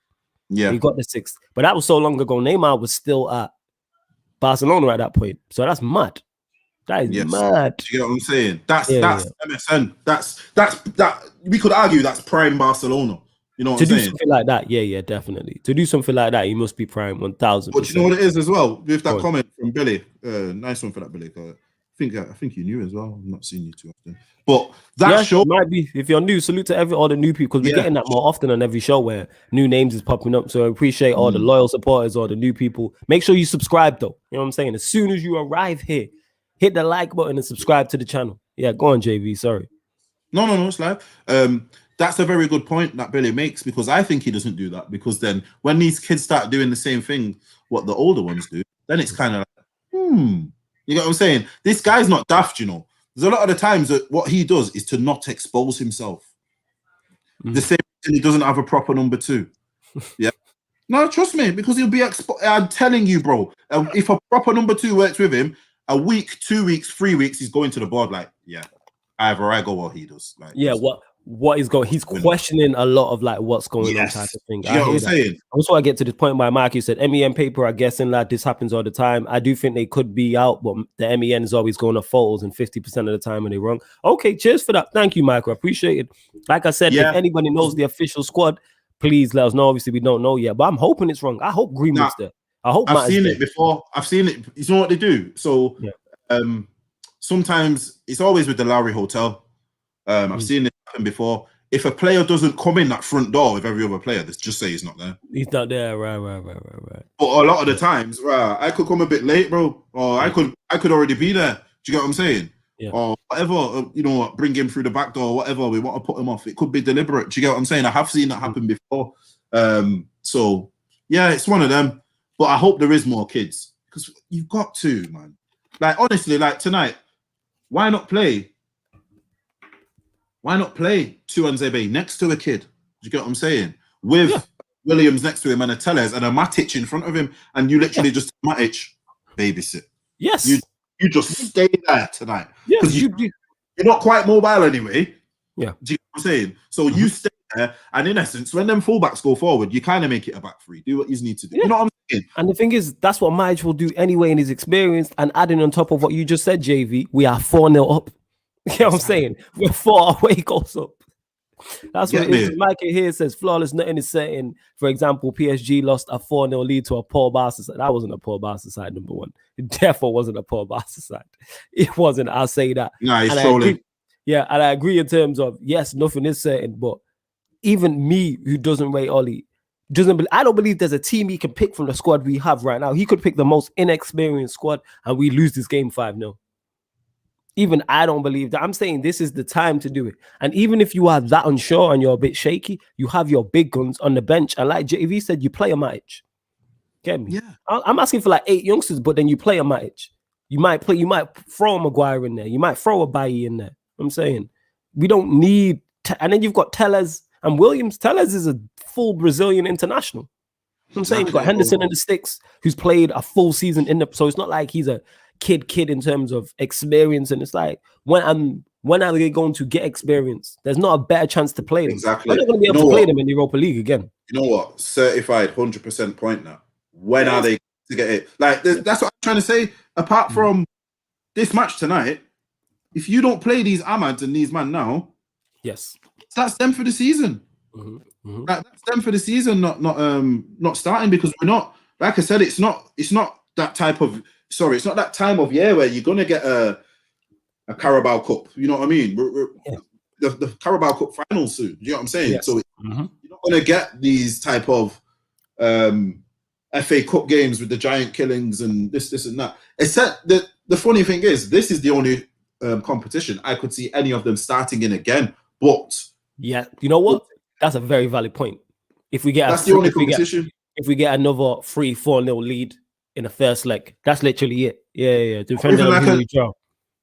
Yeah. He got the 6th. But that was so long ago. Neymar was still at Barcelona at that point. So that's mad. That is mad. You know what I'm saying? That's MSN. That's we could argue that's prime Barcelona. You know what I'm saying? To do something like that, yeah, definitely. To do something like that, you must be prime 1000%. But you know what it is as well with that comment from Billy. Nice one for that, Billy. think you knew as well. I'm not seeing you too often. But that show might be, if you're new, salute to all the new people, because we're getting that more often on every show where new names is popping up. So I appreciate all the loyal supporters, all the new people. Make sure you subscribe though. You know what I'm saying? As soon as you arrive here, hit the like button and subscribe to the channel. Yeah, go on, JV. Sorry. No, it's live. That's a very good point that Billy makes, because I think he doesn't do that, because then when these kids start doing the same thing what the older ones do, then it's kind of like, you know what I'm saying? This guy's not daft, you know. There's a lot of the times that what he does is to not expose himself. The same thing, he doesn't have a proper number 2. Yeah. No, trust me, because he'll be I'm telling you, bro, if a proper number 2 works with him, a week, 2 weeks, 3 weeks, he's going to the board like, either I go or he does. Like, what is going? He's questioning a lot of like what's going on type of thing. You know what I'm saying? Also, I get to this point by Mark. You said MEN paper. I guess in that this happens all the time. I do think they could be out, but the MEN is always going to photos, and 50% of the time when they're wrong. Okay, cheers for that. Thank you, Michael. I appreciate it. Like I said, if anybody knows the official squad, please let us know. Obviously, we don't know yet, but I'm hoping it's wrong. I hope Greenwood's there. I hope I've seen it before. I've seen it. You know what they do? So sometimes it's always with the Lowry Hotel. I've seen it happen before. If a player doesn't come in that front door with every other player, let's just say he's not there. He's not there, right. But a lot of the times, I could come a bit late, bro, or I could already be there. Do you get what I'm saying? Yeah. Or whatever, you know, bring him through the back door, whatever. We want to put him off. It could be deliberate. Do you get what I'm saying? I have seen that happen before. So yeah, it's one of them. But I hope there is more kids, because you've got to, man. Like honestly, like tonight, why not play? Why not play Tuanzebe next to a kid? Do you get what I'm saying? With Williams next to him and a Tellez and a Matic in front of him, and you literally just Matic babysit. Yes. You just stay there tonight. Yes, you're not quite mobile anyway. Yeah. Do you know what I'm saying? So you stay there, and in essence, when them fullbacks go forward, you kind of make it a back three. Do what you need to do. You know what I'm saying? And the thing is, that's what Matic will do anyway in his experience. And adding on top of what you just said, JV, we are 4-0 up. You know what I'm saying? We're 4 away goals up. That's what it is. Michael here says flawless, nothing is certain. For example, PSG lost a 4-0 lead to a poor Barca side. That wasn't a poor Barca side, number one. It therefore wasn't a poor Barca side. It wasn't. I'll say that. Nah, he's trolling. Yeah, and I agree in terms of, yes, nothing is certain, but even me, who doesn't rate Oli, I don't believe there's a team he can pick from the squad we have right now. He could pick the most inexperienced squad and we lose this game 5-0. Even I don't believe that. I'm saying this is the time to do it. And even if you are that unsure and you're a bit shaky, you have your big guns on the bench. And like JV said, you play a Matic. Get me? Yeah. I'm asking for like 8 youngsters, but then you play a Matic. You might throw a Maguire in there. You might throw a Bailly in there. I'm saying we don't need, and then you've got Tellez and Williams. Tellez is a full Brazilian international. I'm saying you've got Henderson in the sticks, who's played a full season in the, so it's not like he's a kid in terms of experience. And it's like, when are they going to get experience? There's not a better chance to play them. Exactly. They're not going to be able to play them in the Europa League again. You know what? Certified 100% point now. When are they to get it? Like, that's what I'm trying to say. Apart from this match tonight, if you don't play these Amads and these man now, yes, that's them for the season. That's them for the season, not starting, because we're not, like I said, it's not that type of, it's not that time of year where you're gonna get a Carabao Cup. You know what I mean? The Carabao Cup final soon. You know what I'm saying? Yes. So you're not gonna get these type of FA Cup games with the giant killings and this and that. Except that the funny thing is, this is the only competition I could see any of them starting in again. But yeah, you know what? That's a very valid point. If we get the only competition. If we get another 3-4-0 lead in the first leg, that's literally it. Yeah.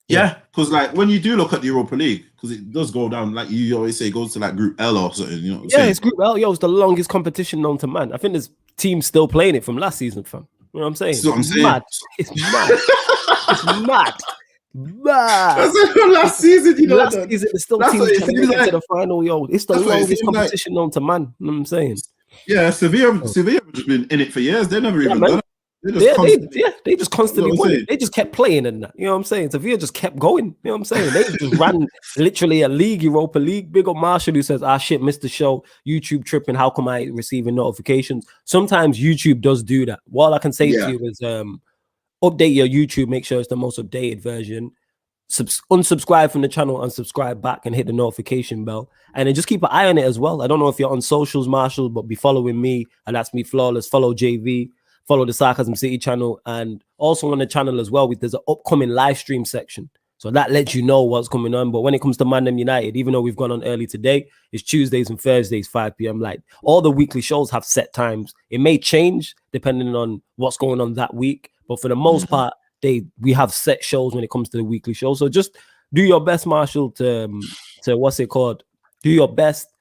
Yeah, because like when you do look at the Europa League, because it does go down, like you always say, it goes to like Group L or something. You know what I'm saying? It's Group L. Yo, it's the longest competition known to man. I think there's teams still playing it from last season, fam. You know what I'm saying? That's what I'm saying. Mad. It's mad. It's mad. That's last season, you know. Last season, there's still teams trying to get to the final, yo. It's the longest competition known to man. You know what I'm saying? Yeah, Sevilla have just been in it for years. They never even done it. They just constantly won it. They just kept playing and that. You know what I'm saying? Sevilla just kept going. You know what I'm saying? They just ran literally a league, Europa League. Big up Marshall, who says, shit, missed the show. YouTube tripping. How come I receiving notifications? Sometimes YouTube does do that. All I can say to you is update your YouTube. Make sure it's the most updated version. unsubscribe from the channel, unsubscribe back, and hit the notification bell. And then just keep an eye on it as well. I don't know if you're on socials, Marshall, but be following me, and that's me, Flawless. Follow JV, follow the Sarcasm City channel, and also on the channel as well, there's an upcoming live stream section. So that lets you know what's coming on. But when it comes to ManDem United, even though we've gone on early today, it's Tuesdays and Thursdays, 5 p.m. Like all the weekly shows have set times. It may change depending on what's going on that week. But for the most part, we have set shows when it comes to the weekly show. So just do your best, Marshall, to what's it called? Do your best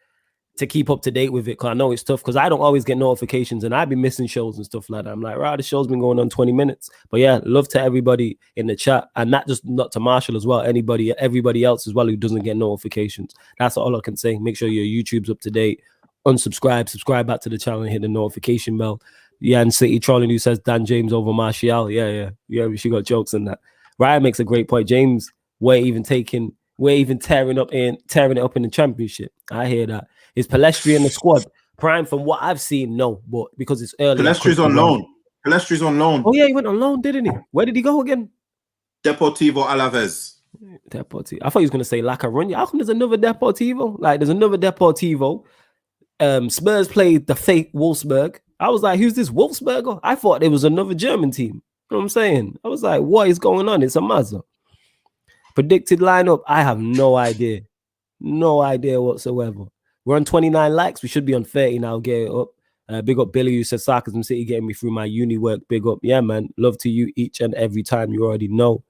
to keep up to date with it, because I know it's tough, because I don't always get notifications and I'd be missing shows and stuff like that. I'm like, right, the show's been going on 20 minutes. But yeah, love to everybody in the chat, and not to Marshall as well, everybody else as well who doesn't get notifications. That's all I can say. Make sure your YouTube's up to date. Unsubscribe, subscribe back to the channel and hit the notification bell. Yeah, and City Trolling who says Dan James over Martial. Yeah, she got jokes in that. Ryan makes a great point. James, we're even tearing it up in the championship. I hear that. Is Palestri in the squad? Prime, from what I've seen, no, but because it's early. Palestri's on loan. Palestri's on loan. Oh yeah, he went on loan, didn't he? Where did he go again? Deportivo Alaves. Deportivo. I thought he was gonna say La Coruña. How come there's another Deportivo? Like there's another Deportivo. Spurs played the fake Wolfsburg. I was like, who's this Wolfsburger? I thought it was another German team. You know what I'm saying? I was like, what is going on? It's a Mazda. Predicted lineup, I have no idea. No idea whatsoever. We're on 29 likes. We should be on 30 now. Get it up. Big up Billy, who says Sarcasm City getting me through my uni work. Big up. Yeah, man. Love to you each and every time. You already know.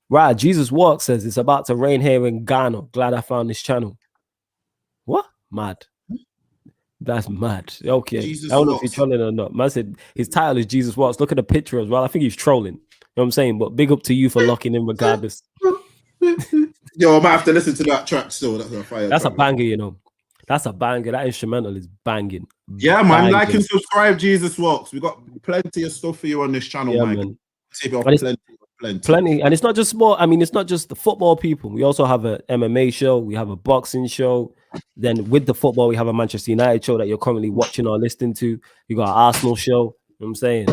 Right. Jesus Walk says it's about to rain here in Ghana. Glad I found this channel. What? Mad. That's mad. Okay. Jesus I don't know Walks. if he's trolling or not. Man said his title is Jesus Walks. Look at the picture as well. I think he's trolling. You know what I'm saying? But big up to you for locking in regardless. Yo, I might have to listen to that track still. That's a banger, you know. That's a banger. That instrumental is banging. Yeah, man. Like and subscribe, Jesus Walks. We got plenty of stuff for you on this channel, yeah, man. Plenty. And it's not just sport. I mean, it's not just the football people. We also have a MMA show. We have a boxing show. Then with the football, we have a Manchester United show that you're currently watching or listening to. We got an Arsenal show. You know what I'm saying?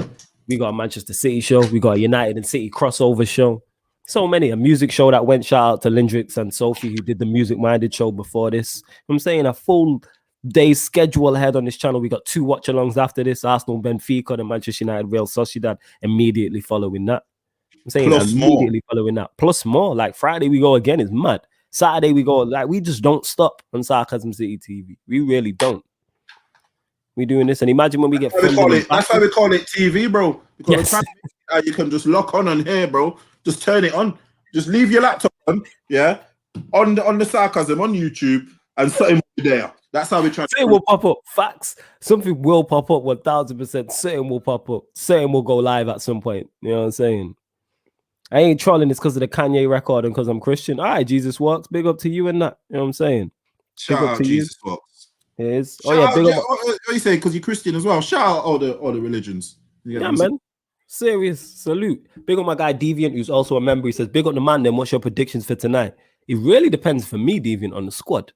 We got a Manchester City show. We got a United and City crossover show. So many. A music show that went. Shout out to Lindrix and Sophie, who did the Music Minded show before this. You know what I'm saying? A full day's schedule ahead on this channel. We got 2 watch-alongs after this. Arsenal, Benfica, and Manchester United, Real Sociedad immediately following that. I'm saying plus immediately more. Following that. Plus more. Like Friday we go again. It's mad. Saturday we go. Like we just don't stop on Sarcasm City TV. We really don't. We doing this, and imagine when we get. That's why we call it TV, bro. Because yes. You can just lock on here, bro. Just turn it on. Just leave your laptop on. Yeah, on the Sarcasm on YouTube, and something will be there. That's how we try. Something will pop up. Facts. Something will pop up. 1000%. Something will pop up. Something will go live at some point. You know what I'm saying? I ain't trolling this because of the Kanye record and because I'm Christian. All right, Jesus Walks. Big up to you and that. You know what I'm saying? Shout out to Jesus Walks. It is. Oh yeah, big up. What are you saying? Because you're Christian as well. Shout out all the religions. Yeah, man. Serious salute. Big up my guy Deviant, who's also a member. He says, big up the man. Then what's your predictions for tonight? It really depends for me, Deviant, on the squad.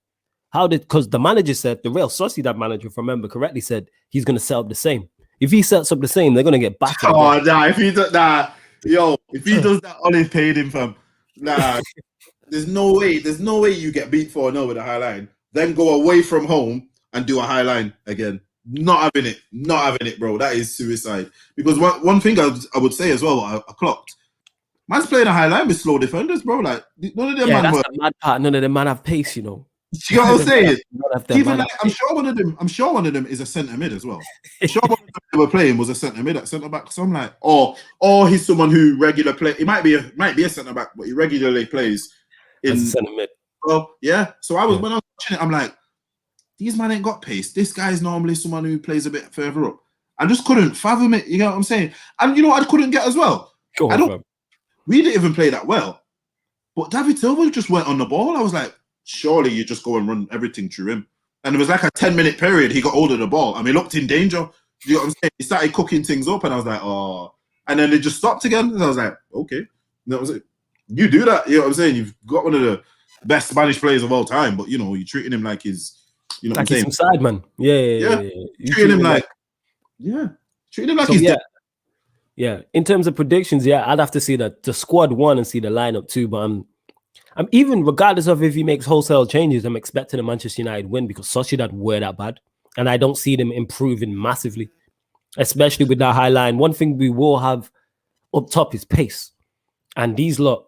Because the manager said, the Real Sociedad manager, if I remember correctly, said he's going to set up the same. If he sets up the same, they're going to get battered. Oh, nah, if he does that, if he does that, Ollie paid him, fam. Nah, there's no way you get beat 4-0 with a high line, then go away from home and do a high line again. Not having it, bro. That is suicide. Because one thing I would say as well, I clocked. Man's playing a high line with slow defenders, bro. Like none of them man that's the mad part. None of them man have pace, you know. You know what I'm saying? Even like, I'm sure one of them is a centre mid as well. I'm sure one of them they were playing was a centre mid at centre back. So I'm like, or he's someone who regular play. He might be a centre back, but he regularly plays in centre mid. Well, yeah. So when I was watching it, I'm like, these man ain't got pace. This guy is normally someone who plays a bit further up. I just couldn't fathom it. You know what I'm saying? And you know what I couldn't get as well? We didn't even play that well. But David Silva just went on the ball. I was like, surely you just go and run everything through him. And it was like a 10-minute period. He got hold of the ball. I mean, he looked in danger. You know what I'm saying? He started cooking things up, and I was like, oh. And then it just stopped again. And I was like, okay. And that was it. You do that. You know what I'm saying? You've got one of the best Spanish players of all time, but, you're treating him like he's, you know what I'm saying? Like he's some side man. Yeah. Treating him like, treating him like he's dead. Yeah, in terms of predictions, yeah, I'd have to see the squad one and see the lineup too. But I'm even regardless of if he makes wholesale changes, I'm expecting a Manchester United win because Sociedad were that bad, and I don't see them improving massively, especially with that high line. One thing we will have up top is pace, and these lot,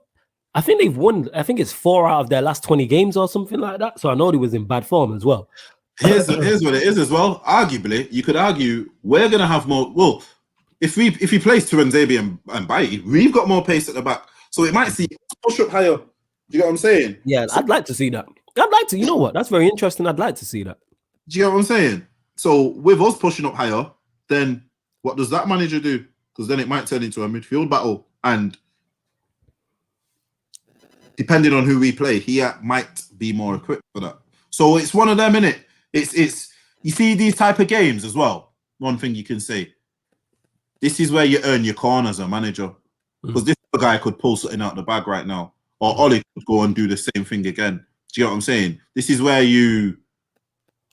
I think they've won. I think it's 4 out of their last 20 games or something like that. So I know they was in bad form as well. Here's what it is as well. Arguably, you could argue we're gonna have more. Well, if he plays Tuanzebe and Bailly, we've got more pace at the back, so it might see push up higher. Do you get what I'm saying? Yeah, I'd like to see that. I'd like to. You know what? That's very interesting. I'd like to see that. Do you get what I'm saying? So with us pushing up higher, then what does that manager do? Because then it might turn into a midfield battle, and depending on who we play, he might be more equipped for that. So it's one of them, innit? It's you see these type of games as well. One thing you can say, this is where you earn your corner as a manager, because this guy could pull something out the bag right now, or Ollie could go and do the same thing again. Do you get what I'm saying? This is where you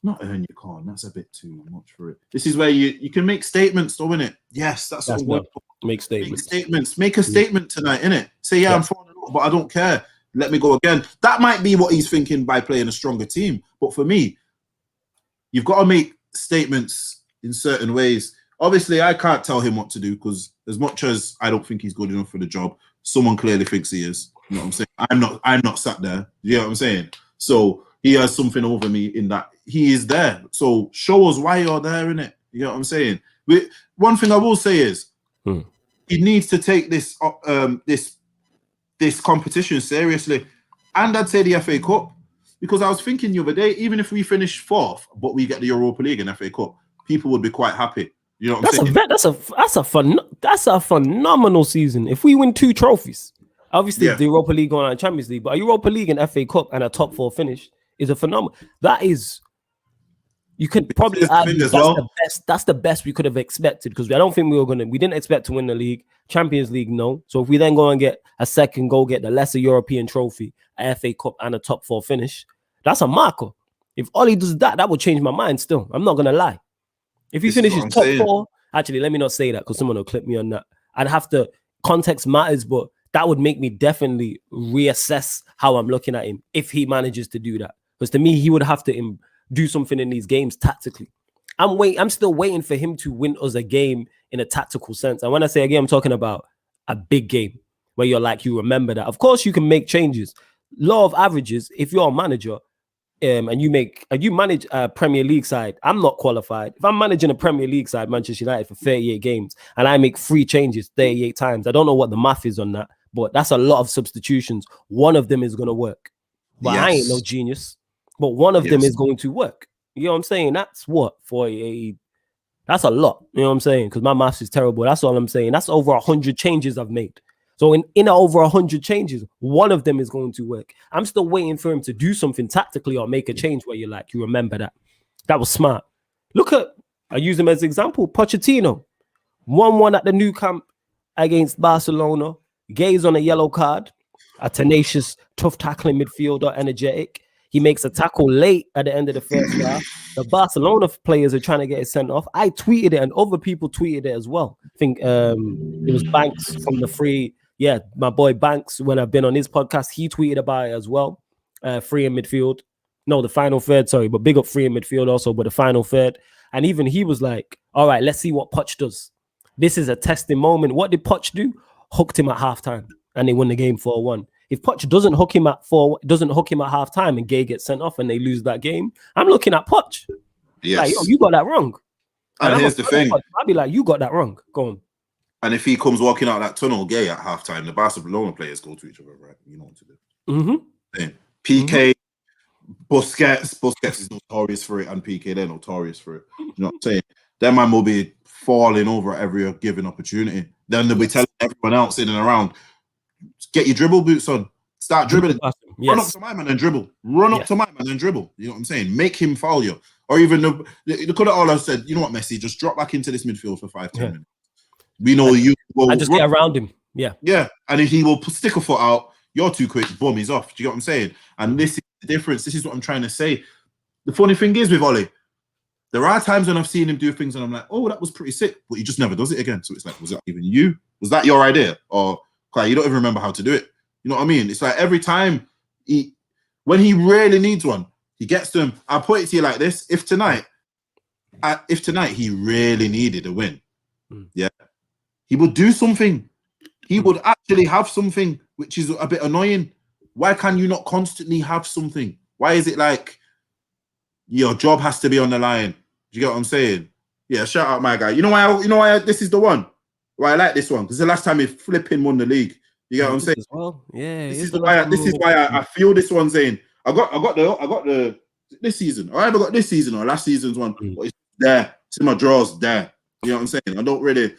not earn your corner. That's a bit too much for it. This is where you can make statements, though, innit? Yes, that's what word. Make statements. Make statements. Make a statement tonight, innit? Say, I'm 4-0, but I don't care. Let me go again. That might be what he's thinking by playing a stronger team. But for me, you've got to make statements in certain ways. Obviously, I can't tell him what to do because as much as I don't think he's good enough for the job, someone clearly thinks he is. You know what I'm saying? I'm not sat there. You know what I'm saying? So he has something over me in that he is there. So show us why you're there, innit? You know what I'm saying? One thing I will say is he needs to take this this competition seriously. And I'd say the FA Cup. Because I was thinking the other day, even if we finish 4th, but we get the Europa League and FA Cup, people would be quite happy. You know what I'm saying? That's a phenomenal season. If we win 2 trophies, obviously the Europa League and Champions League, but a Europa League and FA Cup and a top 4 finish is a phenomenal. That is, you could probably argue that's the best we could have expected, because I don't think we didn't expect to win the league. Champions League, no. So if we then go and get a second, get the lesser European trophy, a FA Cup and a top 4 finish, that's a marker. If Ollie does that, that would change my mind still. I'm not going to lie. If he finishes top 4, actually, let me not say that because someone will clip me on that. I'd have to, context matters, but that would make me definitely reassess how I'm looking at him if he manages to do that. Because to me, he would have to do something in these games tactically. I'm still waiting for him to win us a game in a tactical sense. And when I say a game, I'm talking about a big game where you're like, you remember that. Of course, you can make changes. Law of averages, if you're a manager and you manage a Premier League side, I'm not qualified. If I'm managing a Premier League side, Manchester United, for 38 games, and I make 3 changes 38 times, I don't know what the math is on that, but that's a lot of substitutions. One of them is going to work. But I ain't no genius. But one of them is going to work. You know what I'm saying? That's what? That's a lot. You know what I'm saying? Because my maths is terrible. That's all I'm saying. That's over 100 changes I've made. So in over 100 changes, one of them is going to work. I'm still waiting for him to do something tactically or make a change where you're like, you remember that. That was smart. I use him as an example. Pochettino, 1-1 at the new camp against Barcelona. Gaze on a yellow card. A tenacious, tough tackling midfielder, energetic. He makes a tackle late at the end of the first half. The Barcelona players are trying to get it sent off. I tweeted it and other people tweeted it as well. I think it was Banks from the free. Yeah, my boy Banks, when I've been on his podcast, he tweeted about it as well. Free in midfield. No, the final third, sorry. But big up free in midfield also, but the final third. And even he was like, all right, let's see what Poch does. This is a testing moment. What did Poch do? Hooked him at halftime and they won the game 4-1. If Poch doesn't hook him at halftime and Gay gets sent off and they lose that game, I'm looking at Poch. Yes. Like, yo, you got that wrong. And here's the thing. I'll be like, you got that wrong. Go on. And if he comes walking out that tunnel Gay at halftime, the Barcelona players go to each other, right? You know what to do. Mm-hmm. PK, Busquets is notorious for it, and PK, they're notorious for it. You know what I'm saying? That man will be falling over at every given opportunity. Then they'll be telling everyone else in and around, get your dribble boots on. Start dribbling. Yes. Run up to my man and dribble. Run up to my man and dribble. You know what I'm saying? Make him foul you. Or even they could have all have said, you know what, Messi, just drop back into this midfield for 5-10 minutes. We know you will. And just get around him. Yeah. Yeah. And if he will stick a foot out, you're too quick, boom, he's off. Do you get what I'm saying? And this is the difference. This is what I'm trying to say. The funny thing is with Ollie, There are times when I've seen him do things and I'm like, oh, that was pretty sick, but he just never does it again. So it's like, was that even you? Was that your idea? Or you don't even remember how to do it? You know what I mean? It's like every time when he really needs one, he gets them. I'll put it to you like this: if tonight he really needed a win, yeah, he would do something. He would actually have something, which is a bit annoying. Why can you not constantly have something? Why is it like your job has to be on the line? Do you get what I'm saying? Yeah, shout out my guy. You know why this is the one? Why I like this one? Because the last time he flipping won the league. You get what I'm saying? Well, yeah. This is why I feel this one saying I got the this season. I either got this season or last season's one. But it's there. It's in my drawers there. You know what I'm saying? I don't really.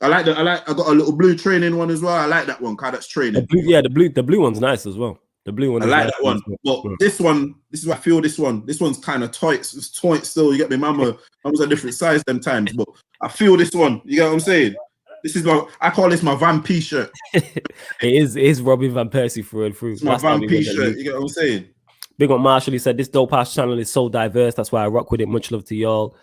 I got a little blue training one as well. I like that one. That's training. The blue one's nice as well. The blue one. I like that one. But this one, this is why I feel this one. This one's kind of tight. It's tight still. You get me? Mama's a different size them times. But I feel this one. You get what I'm saying? This is I call this my Van P shirt. It is Robin Van Persie through and through. It's my Van P shirt. You get what I'm saying? Big up Marshall. He said this dope ass channel is so diverse. That's why I rock with it. Much love to y'all.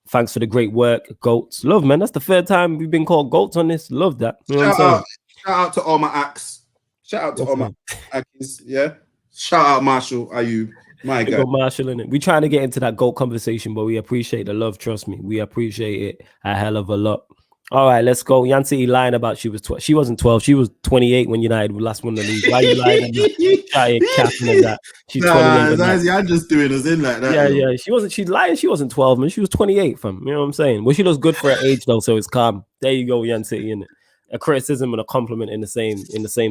Thanks for the great work, goats. Love, man. That's the third time we've been called goats on this. Love that. You know shout out to all my acts. Shout out to all my acts. Yeah. Shout out Marshall. Are you my guy? Marshall in it. We trying to get into that goat conversation, but we appreciate the love. Trust me, we appreciate it a hell of a lot. All right, let's go. Yancy lying about she was 12. She wasn't 12. She was 28 when United last won the league. Why are you lying? Capping that. She's 28. You're just doing us in like that. Yeah. She's lying. She wasn't 12, man. She was 28, fam. You know what I'm saying? Well, she looks good for her age though, so it's calm. There you go, Yancy, in it. A criticism and a compliment in the same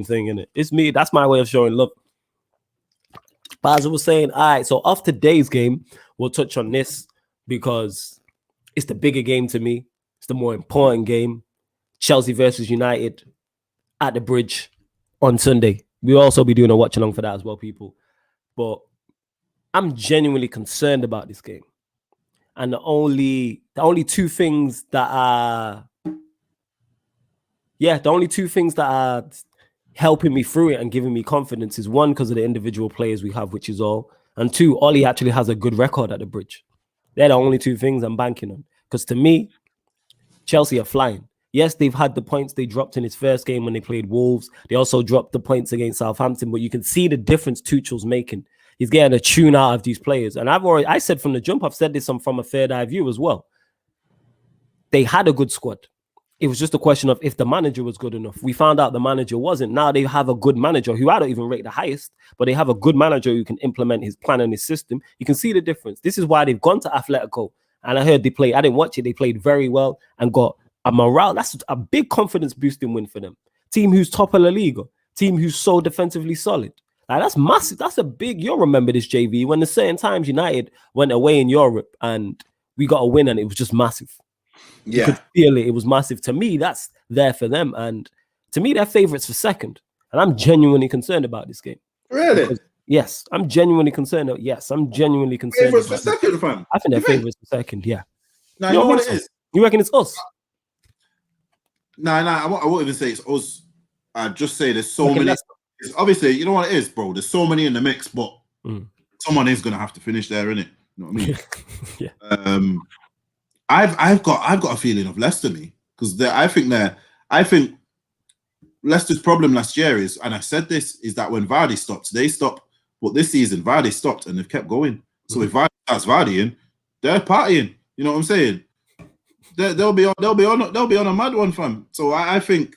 thing, in it. It's me. That's my way of showing love. But as I was saying, all right. So off today's game, we'll touch on this because it's the bigger game to me. It's the more important game. Chelsea versus United at the Bridge on Sunday. We'll also be doing a watch along for that as well, people. But I'm genuinely concerned about this game. And the only two things that are helping me through it and giving me confidence is one, because of the individual players we have, which is all. And two, Ollie actually has a good record at the Bridge. They're the only two things I'm banking on. Because to me, Chelsea are flying. Yes, they've had the points they dropped in his first game when they played Wolves. They also dropped the points against Southampton, but you can see the difference Tuchel's making. He's getting a tune out of these players. And I said from the jump, I've said this from a third eye view as well. They had a good squad. It was just a question of if the manager was good enough. We found out the manager wasn't. Now they have a good manager who I don't even rate the highest, but they have a good manager who can implement his plan and his system. You can see the difference. This is why they've gone to Atletico. And I heard they played. I didn't watch it. They played very well and got a morale. That's a big confidence boosting win for them. Team who's top of La Liga. Team who's so defensively solid. Like, that's massive. That's a big. You'll remember this, JV, when the certain times United went away in Europe and we got a win and it was just massive. Yeah. You could feel it. It was massive. To me, that's there for them. And to me, they're favourites for second. And I'm genuinely concerned about this game. Really? Because, yes, I'm genuinely concerned. Yes, I'm genuinely concerned. Favourites for second, fam? I think they're favourites for second, yeah. Now, you know what it is? You reckon it's us? I won't even say it's us. I'd just say there's so many. Obviously, you know what it is, bro? There's so many in the mix, but someone is going to have to finish there, innit? You know what I mean? Yeah. I've got a feeling of Leicester, me, because I think Leicester's problem last year is, and I said this, is that when Vardy stopped, they stopped. But this season, Vardy stopped and they've kept going. So if Vardy starts Vardying, they're partying. You know what I'm saying? They'll be on a mad one, fam. So I think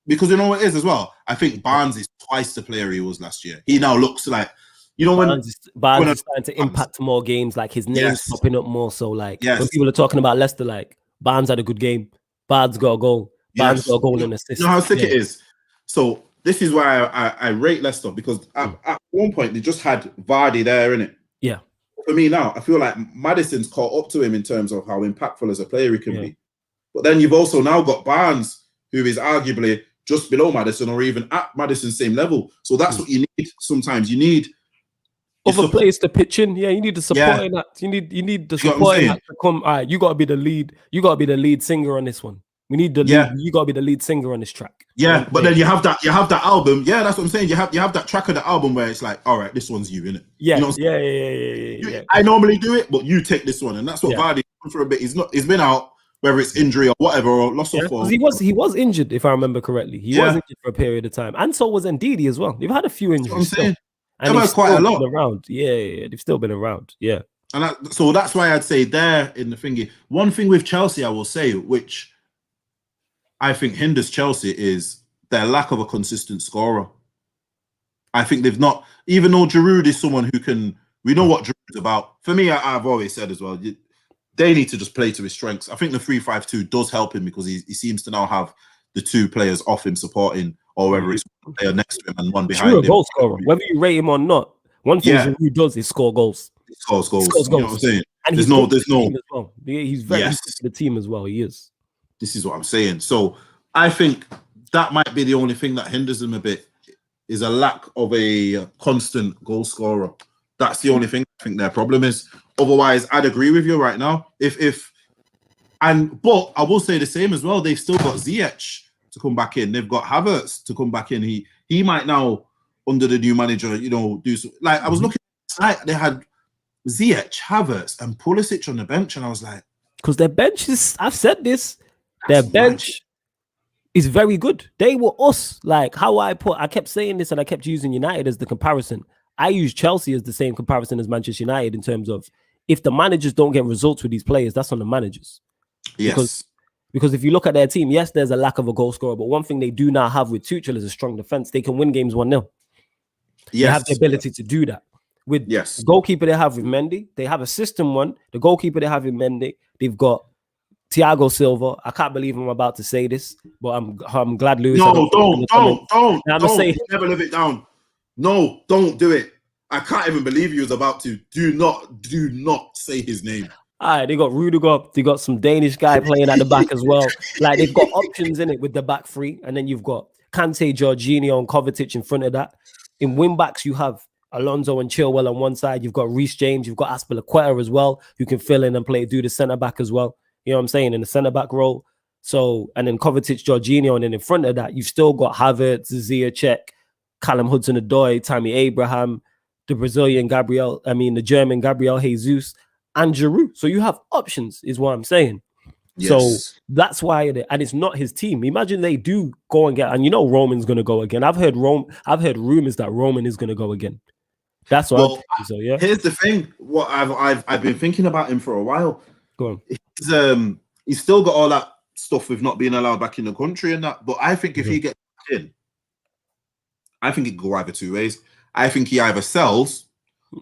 because you know what it is as well. I think Barnes is twice the player he was last year. He now looks like, you know, Barnes is starting to impact more games. Like his name's popping up more. So like when people are talking about Leicester, like Barnes had a good game. Barnes got a goal. Barnes got a goal and assist. You know how sick it is. So this is why I rate Leicester, because at one point they just had Vardy there, innit? Yeah. For me now, I feel like Maddison's caught up to him in terms of how impactful as a player he can be. But then you've also now got Barnes, who is arguably just below Maddison or even at Maddison's same level. So that's what you need. Sometimes you need other players to pitch in. Yeah, you need the support in that. You need the support in that to come. All right, you gotta be the lead. You gotta be the lead singer on this one. We need the lead. You gotta be the lead singer on this track. Yeah, but then you have that album. Yeah, that's what I'm saying. You have that track of the album where it's like, all right, this one's you, innit? Yeah, you know yeah. I normally do it, but you take this one, and that's what Vardy for a bit. He's been out, whether it's injury or whatever, or loss of form. Because he was injured, if I remember correctly. He was injured for a period of time, and so was Ndidi as well. They've had a few injuries. That's what I'm saying. And they've quite a lot around. Yeah, they've still been around. Yeah, and so that's why I'd say there in the thingy. One thing with Chelsea, I will say, which I think hinders Chelsea, is their lack of a consistent scorer. I think they've not, even though Giroud is someone who can, we know what Giroud's about. For me, I've always said as well, they need to just play to his strengths. I think the 3-5-2 does help him because he seems to now have the two players off him supporting, or whether it's one player next to him and one behind him. Goal scorer, whether you rate him or not. One thing Giroud does is score goals. He scores goals. You know what I'm saying? And there's no. As well. He's very good for the team as well. He is. This is what I'm saying. So I think that might be the only thing that hinders him a bit, is a lack of a constant goal scorer. That's the only thing I think their problem is. Otherwise, I'd agree with you right now. But I will say the same as well. They've still got Ziyech to come back in. They've got Havertz to come back in. He might now, under the new manager, do so. Like I was looking at the site, they had Ziyech, Havertz, and Pulisic on the bench, and I was like, because their bench is. I've said this. Their bench is very good. They were us. Like how I kept saying this, and I kept using United as the comparison. I use Chelsea as the same comparison as Manchester United in terms of if the managers don't get results with these players, that's on the managers. Yes. Because if you look at their team, yes, there's a lack of a goal scorer, but one thing they do now have with Tuchel is a strong defense. They can win games 1-0. They have the ability to do that. With the goalkeeper they have with Mendy, they have a system one. The goalkeeper they have with Mendy, they've got Thiago Silva. I can't believe I'm about to say this, but I'm glad Lewis. No, don't. Never live it down. No, don't do it. I can't even believe you was about to. Do not say his name. All right, they got Rudiger. They got some Danish guy playing at the back as well. Like they've got options in it with the back three, and then you've got Kante, Jorginho, and Kovacic in front of that. In wing backs, you have Alonso and Chilwell on one side. You've got Reece James. You've got Aspilicueta as well, who can fill in and do the centre back as well. You know what I'm saying? In the centre back role. So, and then Kovacic, Jorginho, and then in front of that, you've still got Havertz, Ziyech, Callum Hudson-Odoi, Tammy Abraham, the German Gabriel Jesus, and Giroud. So you have options, is what I'm saying. Yes. So that's why, and it's not his team. Imagine they do go and get, and Roman's going to go again. I've heard rumors that Roman is going to go again. That's what I'm thinking, so yeah. Here's the thing. What I've been thinking about him for a while. Go on. He's still got all that stuff with not being allowed back in the country and that. But I think if he gets in, I think it could go either two ways. I think he either sells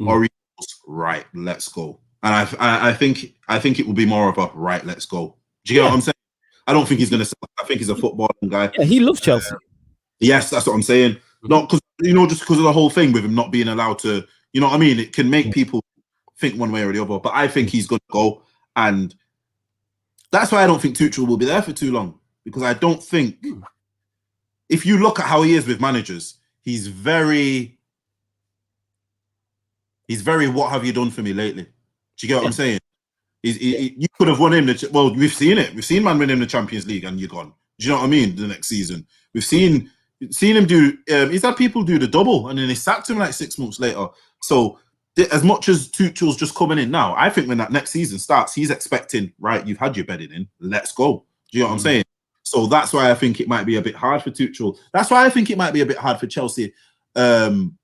or he goes, right, let's go. And I think it will be more of a right, let's go. Do you get what I'm saying? I don't think he's going to sell. I think he's a footballing guy. Yeah, he loves Chelsea. Yes, that's what I'm saying. Not because just because of the whole thing with him not being allowed to. You know what I mean? It can make people think one way or the other. But I think he's going to go, and that's why I don't think Tuchel will be there for too long, because I don't think. If you look at how he is with managers, he's very what have you done for me lately? Do you get what I'm saying? You could have won him. We've seen it. We've seen man win him the Champions League and you're gone. Do you know what I mean? The next season. We've seen him do, he's had people do the double and then they sacked him like 6 months later. So as much as Tuchel's just coming in now, I think when that next season starts, he's expecting, right, you've had your bedding in, let's go. Do you know what I'm saying? So that's why I think it might be a bit hard for Tuchel. That's why I think it might be a bit hard for Chelsea in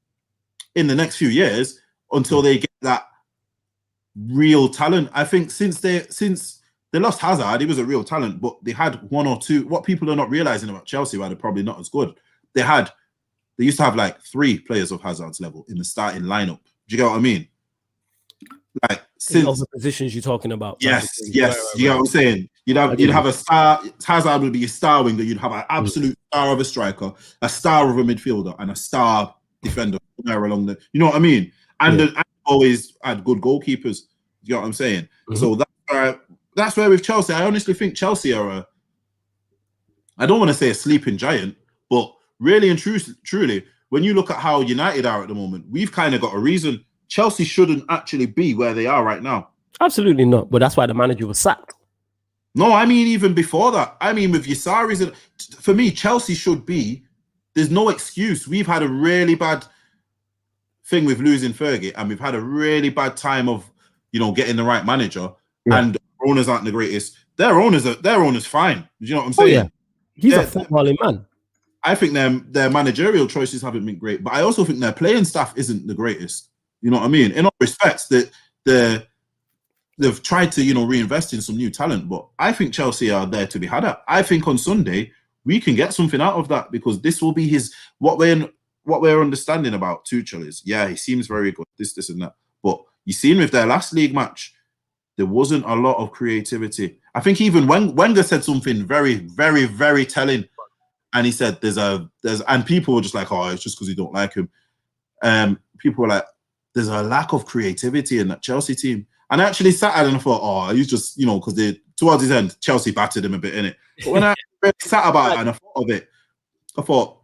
the next few years until they get that real talent. I think since they lost Hazard, he was a real talent, but they had one or two. What people are not realizing about Chelsea, why they're probably not as good. They used to have like 3 players of Hazard's level in the starting lineup. Do you get what I mean? Like since all the positions you're talking about. Yes. You get what I'm saying? You'd have a star. Hazard would be a star winger. You'd have an absolute star of a striker, a star of a midfielder, and a star defender somewhere along the. You know what I mean? And I always had good goalkeepers. You know what I'm saying? So that's where with Chelsea, I honestly think Chelsea are I don't want to say a sleeping giant, but really and truly, when you look at how United are at the moment, we've kind of got a reason. Chelsea shouldn't actually be where they are right now. Absolutely not. But that's why the manager was sacked. No, I mean even before that. I mean with Yasaris, for me, Chelsea should be. There's no excuse. We've had a really bad thing with losing Fergie, and we've had a really bad time of, getting the right manager. Yeah. And owners aren't the greatest. Their owners fine. Do you know what I'm saying? Yeah. He's a footballing man. I think their managerial choices haven't been great, but I also think their playing staff isn't the greatest. You know what I mean? In all respects, that they've tried to, reinvest in some new talent, but I think Chelsea are there to be had at. I think on Sunday we can get something out of that, because this will be what we're understanding about Tuchel is, he seems very good, this and that. But you seen with their last league match, there wasn't a lot of creativity. I think even Wenger said something very, very, very telling. And he said and people were just like, oh, it's just because you don't like him. People were like, there's a lack of creativity in that Chelsea team. And I actually sat and I thought, oh, he's just, because towards his end, Chelsea battered him a bit, innit? But when I really sat about it and I thought of it, I thought,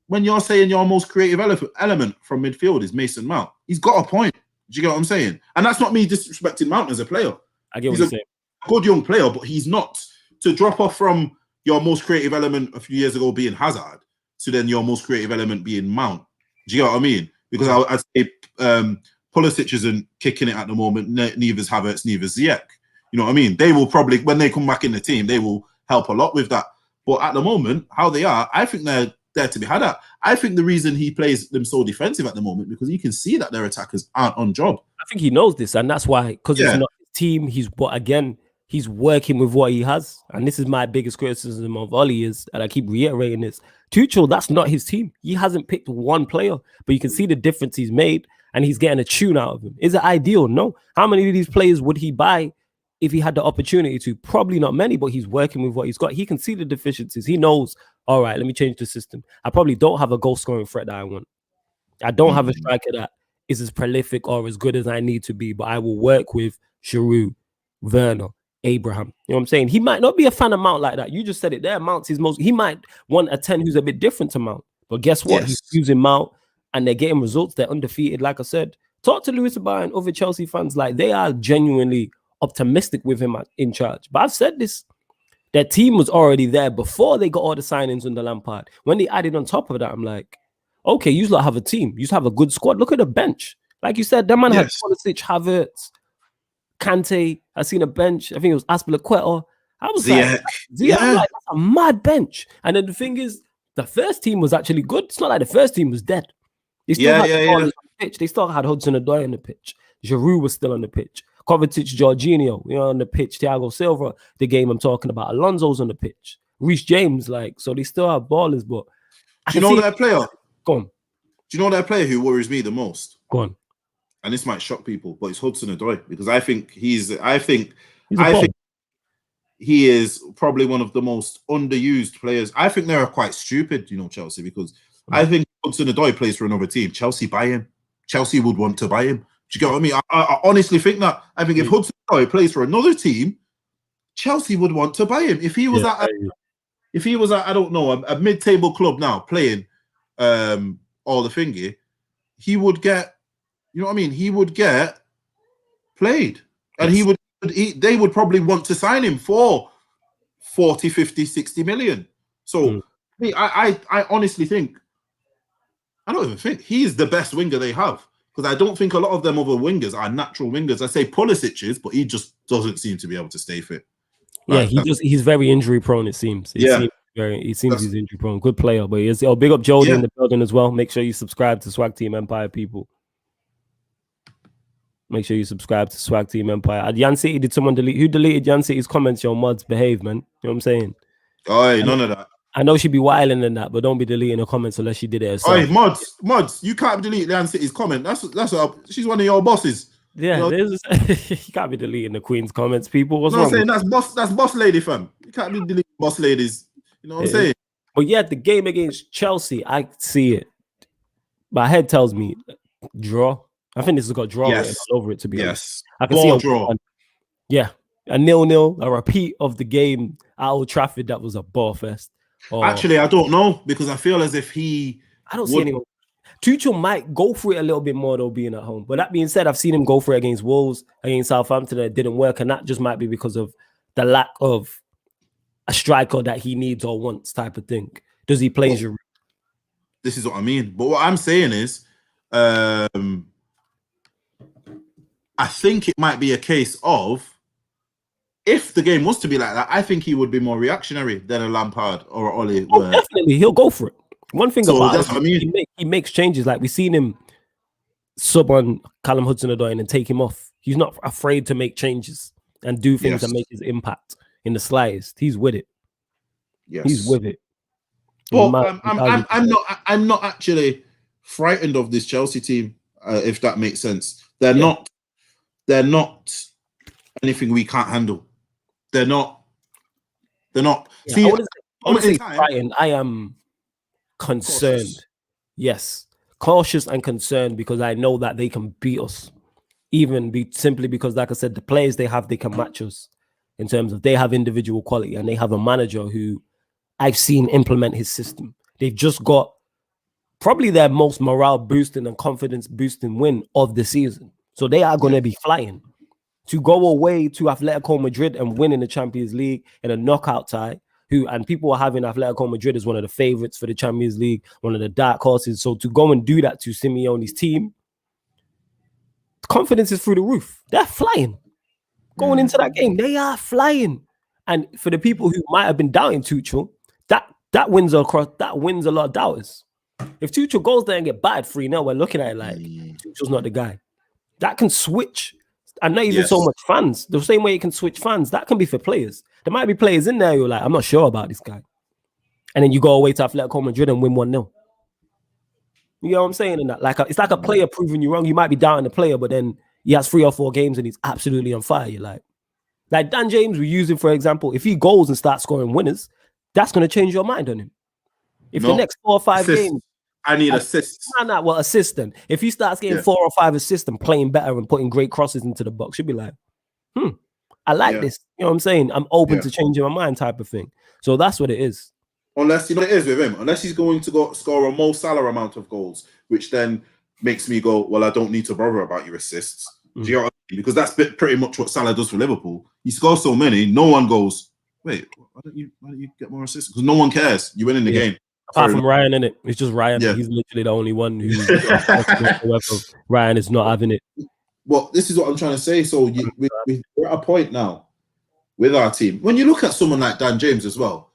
when you're saying your most creative element from midfield is Mason Mount, he's got a point. Do you get what I'm saying? And that's not me disrespecting Mount as a player. I get what you're saying. A good young player, but he's not. To drop off from your most creative element a few years ago being Hazard to then your most creative element being Mount. Do you get what I mean? Because I'd say Pulisic isn't kicking it at the moment. Neither's Havertz, neither's Ziyech. You know what I mean? They will probably, when they come back in the team, they will help a lot with that. But at the moment, how they are, I think they're there to be had at. I think the reason he plays them so defensive at the moment, because you can see that their attackers aren't on job. I think he knows this, and that's why, because it's not his team. He's working with what he has. And this is my biggest criticism of Oli is, and I keep reiterating this, Tuchel, that's not his team. He hasn't picked one player, but you can see the difference he's made, and he's getting a tune out of him. Is it ideal? No. How many of these players would he buy if he had the opportunity to? Probably not many, but he's working with what he's got. He can see the deficiencies. He knows, all right, let me change the system. I probably don't have a goal-scoring threat that I want. I don't have a striker that is as prolific or as good as I need to be, but I will work with Giroud, Werner, Abraham. You know what I'm saying? He might not be a fan of Mount like that. You just said it there. Mount's his most. He might want a 10 who's a bit different to Mount. But guess what? Yes. He's using Mount and they're getting results. They're undefeated. Like I said, talk to Lewis about and other Chelsea fans. Like, they are genuinely optimistic with him in charge. But I've said this. Their team was already there before they got all the signings under Lampard. When they added on top of that, I'm like, okay, you lot have a team. You have a good squad. Look at the bench. Like you said, that man had Pulisic, Havertz, Kante. I seen a bench. I think it was Aspilicueta. I was like, that's a mad bench. And then the thing is, the first team was actually good. It's not like the first team was dead. They still had on the pitch. They still had Hudson-Odoi on the pitch. Giroud was still on the pitch. Kovacic, Jorginho, on the pitch. Thiago Silva, the game I'm talking about. Alonso's on the pitch. Reece James, so they still have ballers. But do you know that player? Go on. Do you know that player who worries me the most? Go on. And this might shock people, but it's Hudson-Odoi, because I think he is probably one of the most underused players. I think they're quite stupid, Chelsea, because I think Hudson-Odoi plays for another team. Chelsea buy him. Chelsea would want to buy him. Do you get what I mean? I honestly think that. I think if Hudson-Odoi plays for another team, Chelsea would want to buy him. If he was at I don't know, a mid-table club now playing all the thingy, he would get, you know what I mean? He would get played. And they would probably want to sign him for 40, 50, 60 million. So I honestly think, I don't even think he's the best winger they have. Because I don't think a lot of them other wingers are natural wingers. I say Pulisic is, but he just doesn't seem to be able to stay fit. He's very injury prone, it seems. He seems he's injury prone. Good player, but he's big up Jody in the building as well. Make sure you subscribe to Swag Team Empire, people. Make sure you subscribe to Swag Team Empire. At Yan City, did someone delete? Who deleted Yan City's comments? Your mods behave, man. You know what I'm saying? Oh, none of that. I know she'd be wilding in that, but don't be deleting her comments unless she did it herself. Oh, mods, you can't delete Yan City's comment. She's one of your bosses. Yeah, you can't be deleting the Queen's comments, people. What's wrong? I'm saying that's boss lady, fam. You can't be deleting boss ladies. You know what I'm saying? But yeah, the game against Chelsea, I see it. My head tells me draw. I think this has got draw written all over it, to be honest. I can see a draw. Yeah, a 0-0, a repeat of the game at Old Trafford that was a ball fest. Actually, I don't know, because I feel as if I don't see anyone. Tuchel might go for it a little bit more though, being at home. But that being said, I've seen him go for it against Wolves, against Southampton, and it didn't work, and that just might be because of the lack of a striker that he needs or wants type of thing? Does he play Giroud? This is what I mean. But what I'm saying is, I think it might be a case of, if the game was to be like that, I think he would be more reactionary than a Lampard or Ole. Definitely, he'll go for it. One thing about that's what I mean. He makes changes. Like, we've seen him sub on Callum Hudson-Odoi and take him off. He's not afraid to make changes and do things that make his impact in the slightest. He's with it. Yes, he's with it. But I'm not actually frightened of this Chelsea team, if that makes sense. They're not anything we can't handle. They're not. See, I wouldn't say frightened. I am concerned. Cautious. Yes, cautious and concerned, because I know that they can beat us, simply because, like I said, the players they have, they can match us in terms of they have individual quality, and they have a manager who I've seen implement his system. They've just got probably their most morale boosting and confidence boosting win of the season. So they are going to be flying. To go away to Atletico Madrid and win in the Champions League in a knockout tie, and people are having Atletico Madrid as one of the favorites for the Champions League, one of the dark horses. So to go and do that to Simeone's team, confidence is through the roof. They're flying. Going into that game, they are flying. And for the people who might have been doubting Tuchel, that wins a lot of doubters. If Tuchel goes there and get battered 3-0, we're looking at it like Tuchel's not the guy. That can switch. And not even so much fans. The same way it can switch fans, that can be for players. There might be players in there who are like, I'm not sure about this guy. And then you go away to Atletico Madrid and win 1-0. You know what I'm saying? And that, it's like a player proving you wrong. You might be doubting the player, but then he has 3 or 4 games and he's absolutely on fire. You're like Dan James, we use him, for example. If he goes and starts scoring winners, that's going to change your mind on him. If the next 4 or 5 games, I need assists. Well, assist then. If he starts getting 4 or 5 assists and playing better and putting great crosses into the box, you'll be like, I like this. You know what I'm saying? I'm open to changing my mind type of thing. So that's what it is. Unless, you know what it is with him, unless he's going to score a Mo Salah amount of goals, which then makes me go, well, I don't need to bother about your assists. Do you know what I mean? Because that's pretty much what Salah does for Liverpool. He scores so many, no one goes, wait, why don't you get more assists? Because no one cares. You win in the game. Apart from Ryan, innit? It's just Ryan. Yeah. He's literally the only one who's Ryan is not having it. Well, this is what I'm trying to say. So we're at a point now with our team. When you look at someone like Dan James as well,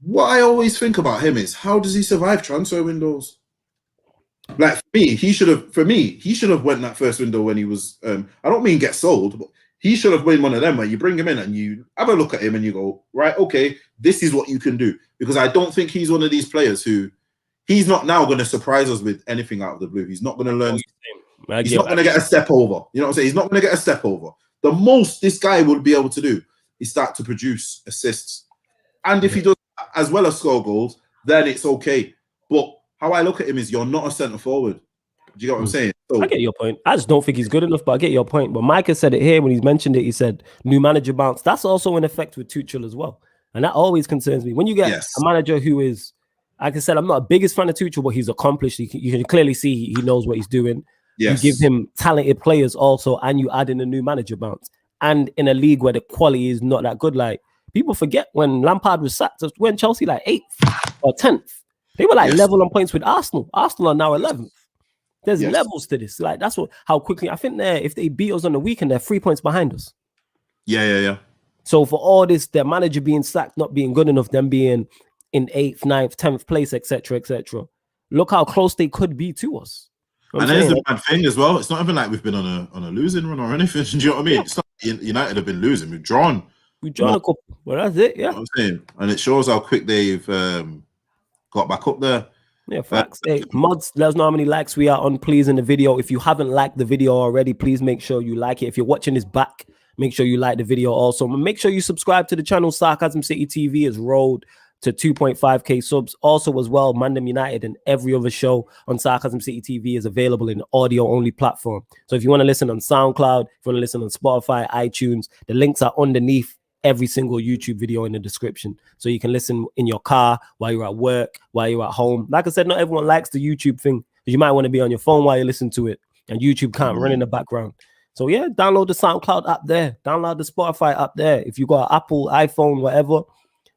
what I always think about him is, how does he survive transfer windows? Like, for me, he should have went that first window when he was, I don't mean get sold, but he should have been one of them where you bring him in and you have a look at him and you go, right, okay, this is what you can do. Because I don't think he's one of these players who, he's not now going to surprise us with anything out of the blue. He's not going to learn. He's not going to get a step over. You know what I'm saying? He's not going to get a step over. The most this guy would be able to do is start to produce assists. And if he does as well as score goals, then it's okay. But how I look at him is, you're not a centre forward. Do you get what I'm saying? So, I get your point. I just don't think he's good enough, but I get your point. But Micah said it here when he's mentioned it. He said, new manager bounce. That's also an effect with Tuchel as well. And that always concerns me. When you get a manager who is, like I said, I'm not a biggest fan of Tuchel, but he's accomplished. You can clearly see he knows what he's doing. Yes. You give him talented players also, and you add in a new manager bounce. And in a league where the quality is not that good, like, people forget when Lampard was sacked, when Chelsea like 8th or 10th. They were like level on points with Arsenal. Arsenal are now 11th. There's levels to this. Like, that's how quickly, I think if they beat us on the weekend, they're 3 points behind us. Yeah. So for all this, their manager being sacked, not being good enough, them being in 8th, 9th, 10th place, etc., look how close they could be to us. And there's the bad thing as well. It's not even like we've been on a losing run or anything. Do you know what I mean? It's not United have been losing. We've drawn. A couple. Well, that's it. Yeah. You know what I'm saying? And it shows how quick they've got back up there. Yeah, facts. Hey, mods, let us know how many likes we are on, please, in the video. If you haven't liked the video already, please make sure you like it. If you're watching this back, make sure you like the video also. Make sure you subscribe to the channel. Sarcasm City TV is rolled to 2.5k subs. Also, as well, ManDem United and every other show on Sarcasm City TV is available in audio-only platform. So if you want to listen on SoundCloud, if you want to listen on Spotify, iTunes, the links are underneath every single YouTube video in the description. So you can listen in your car, while you're at work, while you're at home. Like I said, not everyone likes the YouTube thing, because you might want to be on your phone while you listen to it, and YouTube can't run in the background. So yeah, download the SoundCloud app there. Download the Spotify app there. If you got an Apple, iPhone, whatever,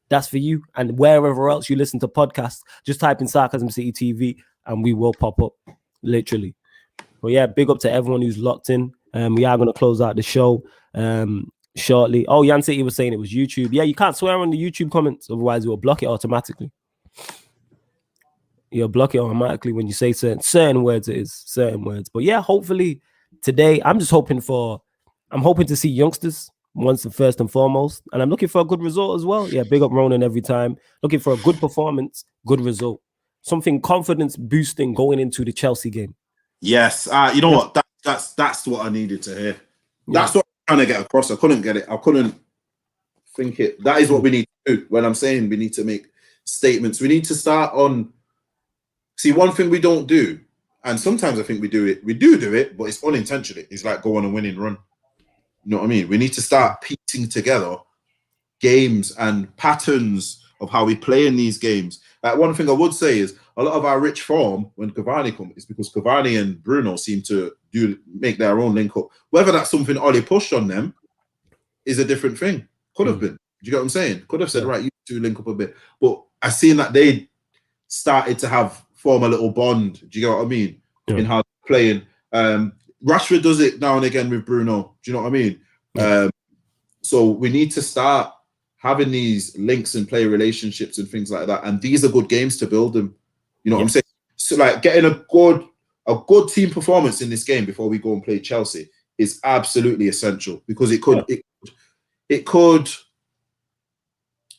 that's for you. And wherever else you listen to podcasts, just type in Sarcasm City TV and we will pop up, literally. But yeah, big up to everyone who's locked in. We are going to close out the show shortly. Oh, Yan City was saying it was YouTube. Yeah, you can't swear on the YouTube comments, otherwise it will block it automatically. You'll block it automatically when you say certain words. It is certain words. But yeah, hopefully today, I'm hoping to see youngsters first and foremost. And I'm looking for a good result as well. Yeah, big up Ronan every time. Looking for a good performance, good result. Something confidence boosting going into the Chelsea game. Yes. You know what? That's what I needed to hear. That's what I'm trying to get across. I couldn't get it. I couldn't think it. That is what we need to do. When I'm saying we need to make statements, we need to start on. See, one thing we don't do, and sometimes I think we do it, but it's unintentionally. It's like go on a winning run. You know what I mean? We need to start piecing together games and patterns of how we play in these games. Like one thing I would say is a lot of our rich form when Cavani comes is because Cavani and Bruno seem to make their own link up. Whether that's something Ollie pushed on them is a different thing. Could have been. Do you get what I'm saying? Could have said, right, you two link up a bit. But I've seen that they started to form a little bond. Do you get what I mean? Yeah. In how they're playing. Rashford does it now and again with Bruno. Do you know what I mean? Yeah. So we need to start having these links and play relationships and things like that. And these are good games to build them. You know what I'm saying? So like getting a good team performance in this game before we go and play Chelsea is absolutely essential because it could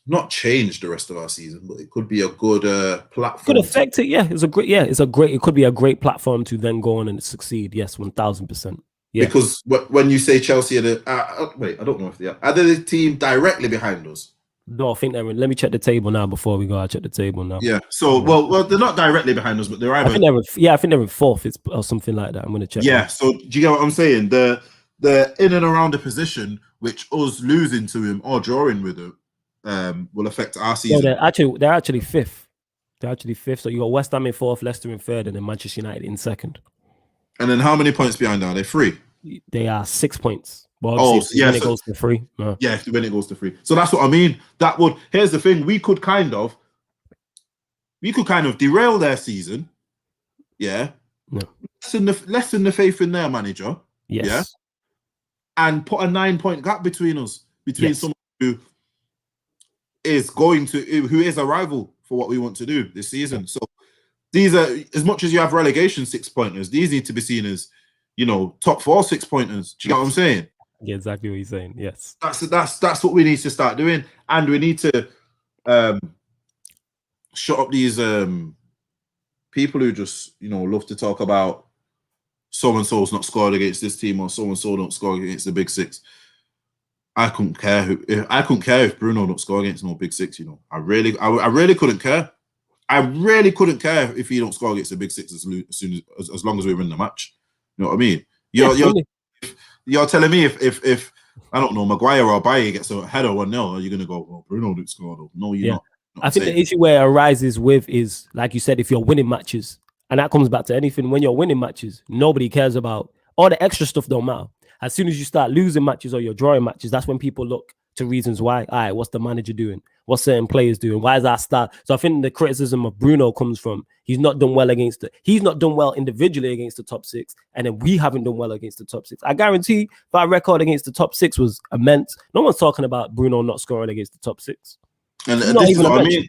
not change the rest of our season, but it could be a good platform. Could affect it, yeah. It could be a great platform to then go on and succeed. Yes, 1000%. Yeah. Because when you say Chelsea wait, I don't know if they are the team directly behind us? No, I think they're in. Let me check the table now before we go. I'll check the table now. Yeah. So well, they're not directly behind us, but they're either. I think they're in fourth. Or something like that. I'm gonna check. Yeah. So do you get what I'm saying? They're in and around the position which us losing to him or drawing with him will affect our season. No, they're actually fifth. They're actually fifth. So you got West Ham in fourth, Leicester in third, and then Manchester United in second. And then how many points behind are they? 3. They are 6 points. Well, when it goes to 3. No. Yeah, when it goes to 3. So that's what I mean. Here's the thing: we could kind of derail their season. Yeah. No. Lessen the faith in their manager. Yes. Yeah. And put a 9-point gap between us, someone who is who is a rival for what we want to do this season. So these are, as much as you have relegation 6-pointers, these need to be seen as, top 4 6-pointers. Do you get what I'm saying? Yeah, exactly what you're saying. Yes. That's what we need to start doing. And we need to shut up these people who just, love to talk about so-and-so's not scored against this team or so-and-so don't score against the Big Six. I couldn't care if Bruno don't score against no Big Six, I really couldn't care. I really couldn't care if he don't score against the Big Six as long as we win the match. You know what I mean? You're telling me if I don't know, Maguire or Baye gets a header 1-0, you're gonna go, well, Bruno didn't score though. No, you're not. I think the issue where it arises with is, like you said, if you're winning matches, and that comes back to anything. When you're winning matches, nobody cares about all the extra stuff. Don't matter. As soon as you start losing matches or you're drawing matches, that's when people look to reasons why. All right, what's the manager doing? What's certain players doing? Why is our start? So I think the criticism of Bruno comes from he's not done well individually against the top 6, and then we haven't done well against the top 6. I guarantee if our record against the top 6 was immense, no one's talking about Bruno not scoring against the top 6. And this is what I mean.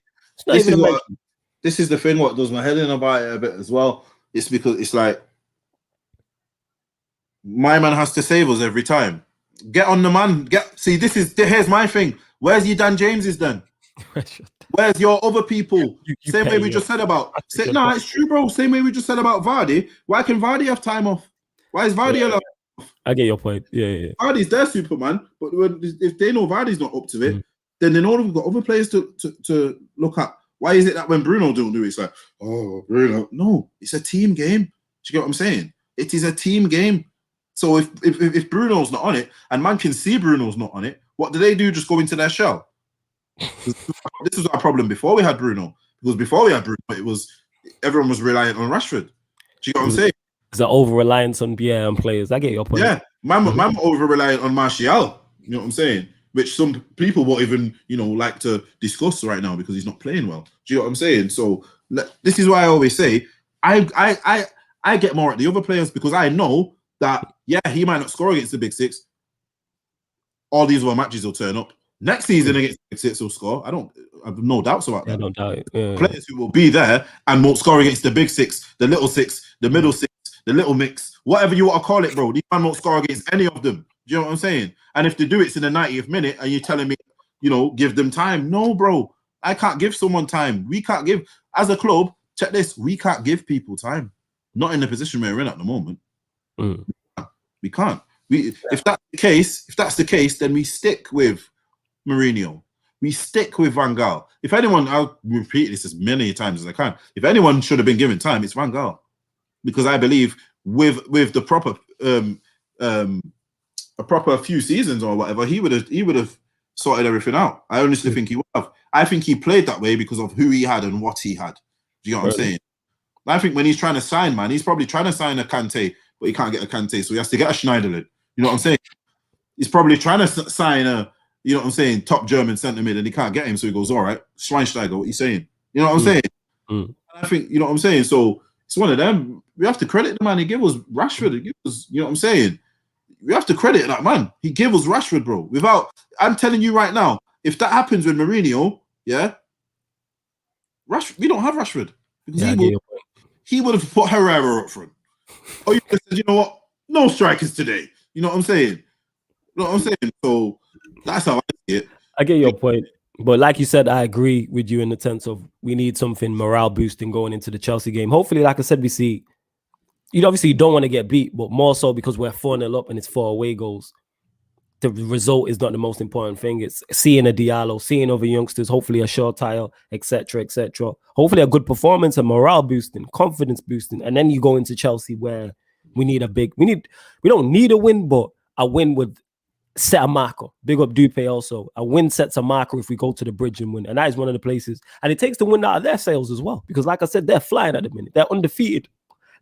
This is the thing. What does my head in about it a bit as well? It's because it's like my man has to save us every time. Get on the man. Here's my thing. Where's your Dan Jameses then? Where's your other people? Same way we just said about. No, it's true, bro. Same way we just said about Vardy. Why can Vardy have time off? Why is Vardy allowed? I get your point. Yeah. Vardy's their Superman, but if they know Vardy's not up to it, then they know we've got other players to look at. Why is it that when Bruno don't do it, it's like, oh, Bruno? No, it's a team game. Do you get what I'm saying? It is a team game. So if Bruno's not on it, and man can see Bruno's not on it, what do they do? Just go into their shell? This was our problem before we had Bruno. Because before we had Bruno, everyone was reliant on Rashford. Do you get what I'm saying? It's an over-reliance on players. I get your point. Yeah. Man over reliant on Martial. You know what I'm saying? Which some people won't even, like to discuss right now because he's not playing well. Do you know what I'm saying? So this is why I always say I get more at the other players because I know that he might not score against the Big Six. All these other matches will turn up. Next season against the Big Six will score. I have no doubts about that. I don't doubt it. Yeah. Players who will be there and won't score against the Big Six, the Little Six, the Middle Six, the Little Mix, whatever you want to call it, bro. These man won't score against any of them. Do you know what I'm saying? And if they do, it's in the 90th minute, and you're telling me, give them time. No, bro. I can't give someone time. We can't give, as a club, check this, we can't give people time. Not in the position we're in at the moment. We can't. If that's the case, then we stick with Mourinho. We stick with Van Gaal. If anyone, I'll repeat this as many times as I can. If anyone should have been given time, it's Van Gaal, because I believe with the proper a proper few seasons or whatever, he would have sorted everything out. I honestly think he would have. I think he played that way because of who he had and what he had. Do you know what I'm saying? I think when he's trying to sign, man, he's probably trying to sign a Kante, but he can't get a Kante, so he has to get a Schneiderlin. You know what I'm saying? He's probably trying to sign a, you know what I'm saying, top German centre mid, and he can't get him, so he goes, all right, Schweinsteiger, what are you saying? You know what I'm saying? I think, you know what I'm saying? So it's one of them. We have to credit the man. He gave us Rashford. He gave us, you know what I'm saying? We have to credit that man. He gave us Rashford, bro. I'm telling you right now, if that happens with Mourinho, Rashford, we don't have Rashford. Because he would have put Herrera up front. Or you said, you know what? No strikers today. You know what I'm saying? You know what I'm saying? So that's how I see it. I get your point. But like you said, I agree with you in the sense of we need something morale boosting going into the Chelsea game. Hopefully, like I said, we see, obviously you don't want to get beat, but more so because we're 4-0 up and it's 4 away goals. The result is not the most important thing. It's seeing a Diallo, seeing other youngsters, hopefully a short tile, etc., etc. Hopefully a good performance, a morale boosting, confidence boosting, and then you go into Chelsea where we don't need a win, but a win would set a marker. Big up Dupe also. A win sets a marker if we go to the bridge and win, and that is one of the places. And it takes the win out of their sails as well, because like I said, they're flying at the minute. They're undefeated.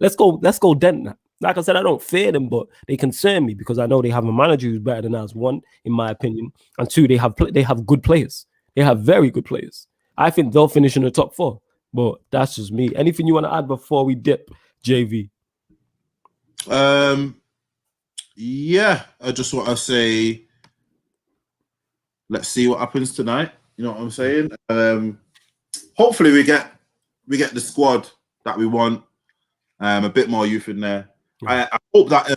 Let's go dent that. Like I said, I don't fear them, but they concern me because I know they have a manager who's better than us, one, in my opinion, and two, they have good players. They have very good players. I think they'll finish in the top 4, but that's just me. Anything you want to add before we dip, JV? I just want to say, let's see what happens tonight. You know what I'm saying? Hopefully we get the squad that we want. A bit more youth in there. I hope that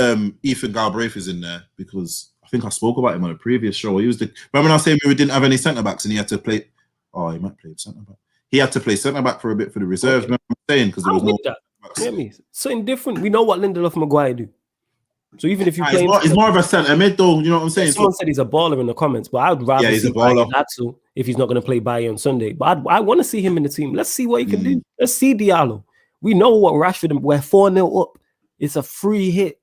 Ethan Galbraith is in there, because I think I spoke about him on a previous show. Remember when I was saying we didn't have any centre backs and he had to play. Oh, he might play centre back. He had to play centre back for a bit for the reserves. Remember what I'm saying? Because there was no. Hear me? Something different. We know what Lindelof Maguire do. So even if you play, he's more of a centre mid, though. You know what I'm saying? Someone said he's a baller in the comments, but I would rather see Natsu if he's not going to play Bayer on Sunday. But I want to see him in the team. Let's see what he can do. Let's see Diallo. We know what Rashford, we're 4-0 up. It's a free hit.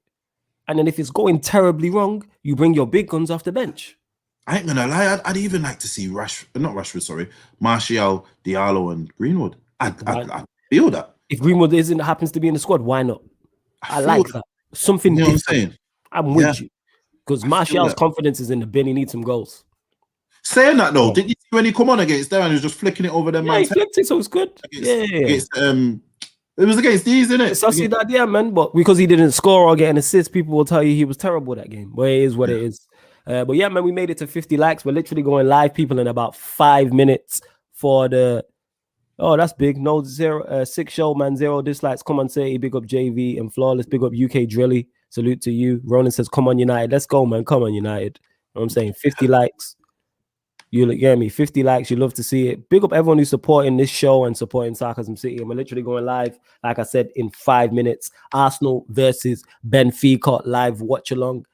And then if it's going terribly wrong, you bring your big guns off the bench. I ain't gonna lie, I'd even like to see Martial, Diallo, and Greenwood. I'd feel that. If Greenwood happens to be in the squad, why not? I like that. Something you know different. What I'm saying? I'm with you. Because Martial's confidence is in the bin. He needs some goals. Saying that though, did you see when he come on against them and he was just flicking it over them? Yeah, he flicked it, so it's good. It was against these, isn't it? Sociedad, yeah, man. But because he didn't score or get an assist, people will tell you he was terrible that game. But it is what it is. But yeah, man, we made it to 50 likes. We're literally going live, people, in about 5 minutes for the. Oh, that's big. No, 6 show, man. 0 dislikes. Come on, say big up JV and Flawless. Big up UK Drilly. Salute to you. Ronan says, come on, United. Let's go, man. Come on, United. You know what I'm saying? 50 likes. You get me? 50 likes. You love to see it. Big up everyone who's supporting this show and supporting Sarcasm City. And we're literally going live, like I said, in 5 minutes. Arsenal versus Benfica live watch along.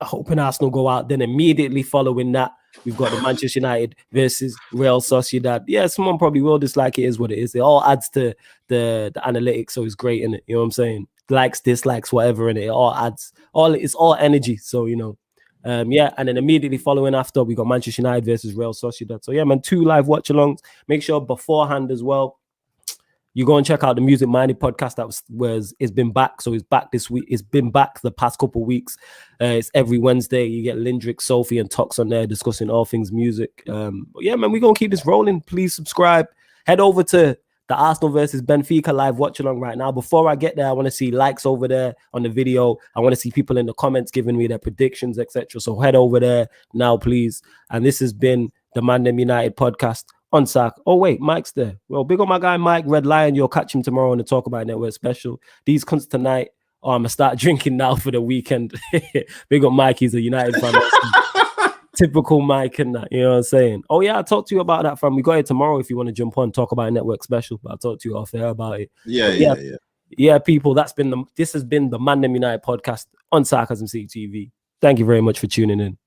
Hoping Arsenal go out. Then immediately following that, we've got the Manchester United versus Real Sociedad. Yeah, someone probably will dislike it. Is what it is. It all adds to the analytics, so it's great, innit? You know what I'm saying? Likes, dislikes, whatever, and it all adds. It's all energy. So you know. Yeah, and then immediately following after, we got Manchester United versus Real Sociedad. So yeah, man, 2 live watch alongs. Make sure beforehand as well, You go and check out the Music Minded podcast that it's been back. So it's back this week. It's been back the past couple of weeks. It's every Wednesday. You get Lindrick, Sophie, and Tox on there discussing all things music. But yeah, man, we're gonna keep this rolling. Please subscribe. Head over to the Arsenal versus Benfica live watch along right now. Before I get there, I want to see likes over there on the video. I want to see people in the comments giving me their predictions, etc. So head over there now, please. And this has been the ManDem United podcast on SAC. Oh, wait, Mike's there. Well, big on my guy, Mike, Red Lion. You'll catch him tomorrow on the Talk About Network special. These cunts tonight. Oh, I'm going to start drinking now for the weekend. Big up Mike. He's a United fan. Typical Mike and that, you know what I'm saying? Oh, yeah, I'll talk to you about that, fam. We got it tomorrow if you want to jump on, Talk About Network special, but I'll talk to you off air about it. Yeah, people, this has been the ManDem United podcast on Sarcasm CTV. Thank you very much for tuning in.